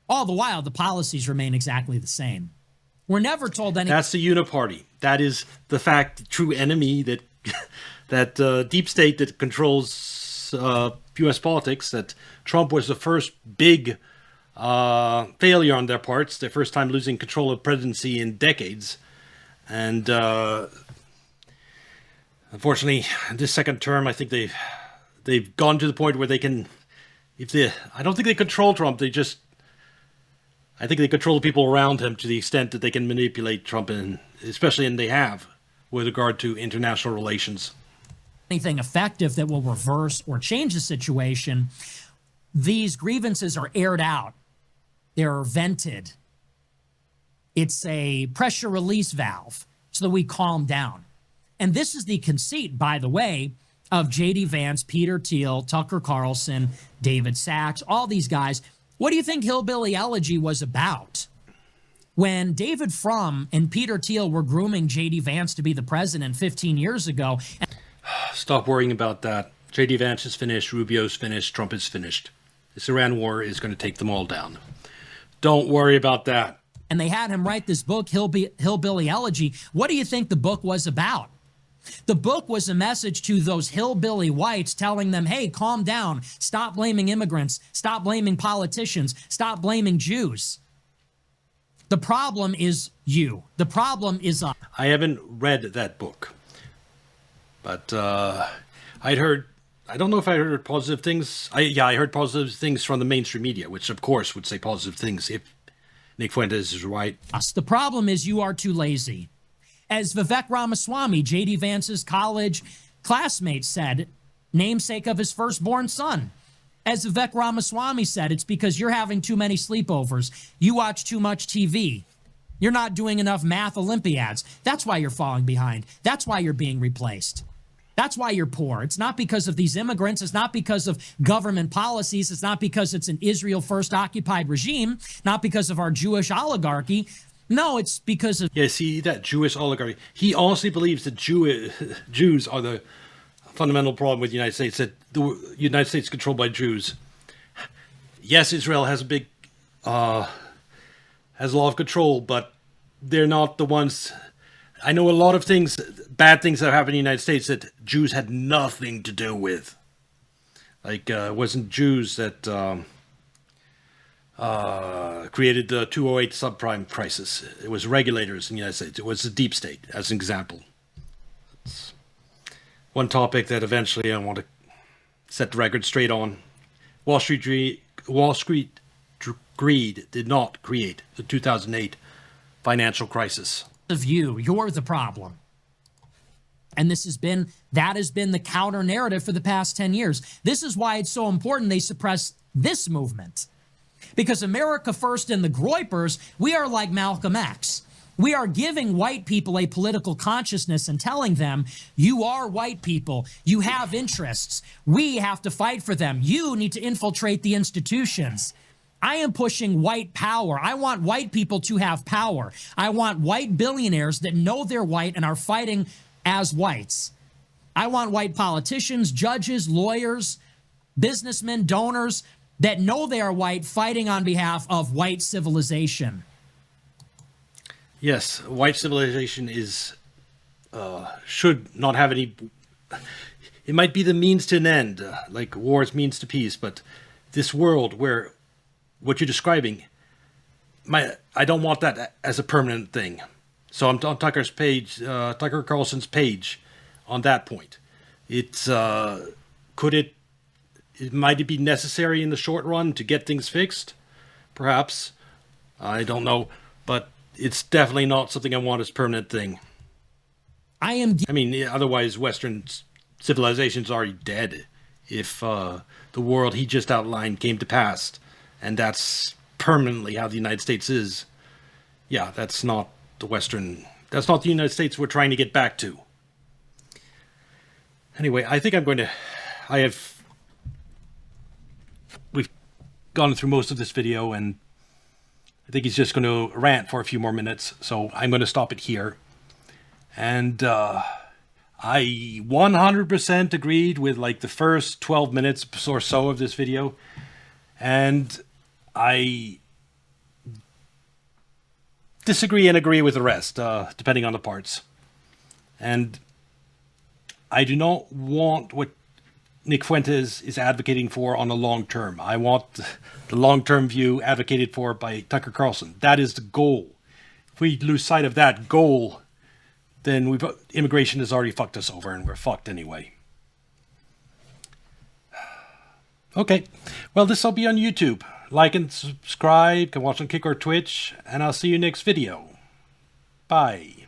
All the while, the policies remain exactly the same. We're never told anything. That's the uniparty. That is the fact, true enemy that that deep state that controls U.S. politics. That Trump was the first big failure on their parts. Their first time losing control of the presidency in decades, and unfortunately, this second term, I think they've gone to the point where they can. I don't think they control Trump. I think they control the people around him to the extent that they can manipulate Trump, and they have with regard to international relations. Anything effective that will reverse or change the situation. These grievances are aired out. They're vented. It's a pressure release valve so that we calm down. And this is the conceit, by the way, of J.D. Vance, Peter Thiel, Tucker Carlson, David Sachs, all these guys. What do you think Hillbilly Elegy was about? When David Frum and Peter Thiel were grooming J.D. Vance to be the president 15 years ago. Stop worrying about that. J.D. Vance is finished, Rubio's finished, Trump is finished. This Iran war is going to take them all down. Don't worry about that. And they had him write this book, Hillbilly Elegy. What do you think the book was about? The book was a message to those hillbilly whites telling them, hey, calm down. Stop blaming immigrants. Stop blaming politicians. Stop blaming Jews. The problem is you. The problem is us. I haven't read that book. But I don't know if I heard positive things. I heard positive things from the mainstream media, which of course would say positive things if Nick Fuentes is right. The problem is you are too lazy. As Vivek Ramaswamy, J.D. Vance's college classmate, said, namesake of his firstborn son. As Vivek Ramaswamy said, it's because you're having too many sleepovers. You watch too much TV. You're not doing enough math Olympiads. That's why you're falling behind. That's why you're being replaced. That's why you're poor. It's not because of these immigrants. It's not because of government policies. It's not because it's an Israel first occupied regime. Not because of our Jewish oligarchy. No, it's because of... Yeah, see, that Jewish oligarchy. He honestly believes that Jews are the fundamental problem with the United States, that the United States is controlled by Jews. Yes, Israel has has a lot of control, but they're not the ones... I know a lot of things, bad things that have happened in the United States that Jews had nothing to do with. Like, it wasn't Jews that created the 2008 subprime crisis. It was regulators in the United States. It was the deep state, as an example. It's one topic that eventually I want to set the record straight on. Wall Street greed did not create the 2008 financial crisis. Of you're the problem. And that has been the counter narrative for the past 10 years. This is why it's so important they suppress this movement. Because America First and the Groypers, we are like Malcolm X. We are giving white people a political consciousness and telling them, you are white people. You have interests. We have to fight for them. You need to infiltrate the institutions. I am pushing white power. I want white people to have power. I want white billionaires that know they're white and are fighting as whites. I want white politicians, judges, lawyers, businessmen, donors that know they are white fighting on behalf of white civilization. Yes, white civilization should not have any... It might be the means to an end, like war's means to peace, but this world where what you're describing, I don't want that as a permanent thing. So I'm on Tucker's page, Tucker Carlson's page, on that point. Might it be necessary in the short run to get things fixed? Perhaps. I don't know. But it's definitely not something I want as a permanent thing. Otherwise Western civilization's already dead if the world he just outlined came to pass. And that's permanently how the United States is. Yeah, that's not the United States we're trying to get back to. Anyway, I think we've gone through most of this video, and I think he's just going to rant for a few more minutes, so I'm going to stop it here. And I 100% agreed with like the first 12 minutes or so of this video. And I disagree and agree with the rest, depending on the parts. And I do not want what Nick Fuentes is advocating for on the long term. I want the long-term view advocated for by Tucker Carlson. That is the goal. If we lose sight of that goal, then immigration has already fucked us over, and we're fucked anyway. Okay, well, this will be on YouTube. Like and subscribe, can watch on Kick or Twitch, and I'll see you next video. Bye.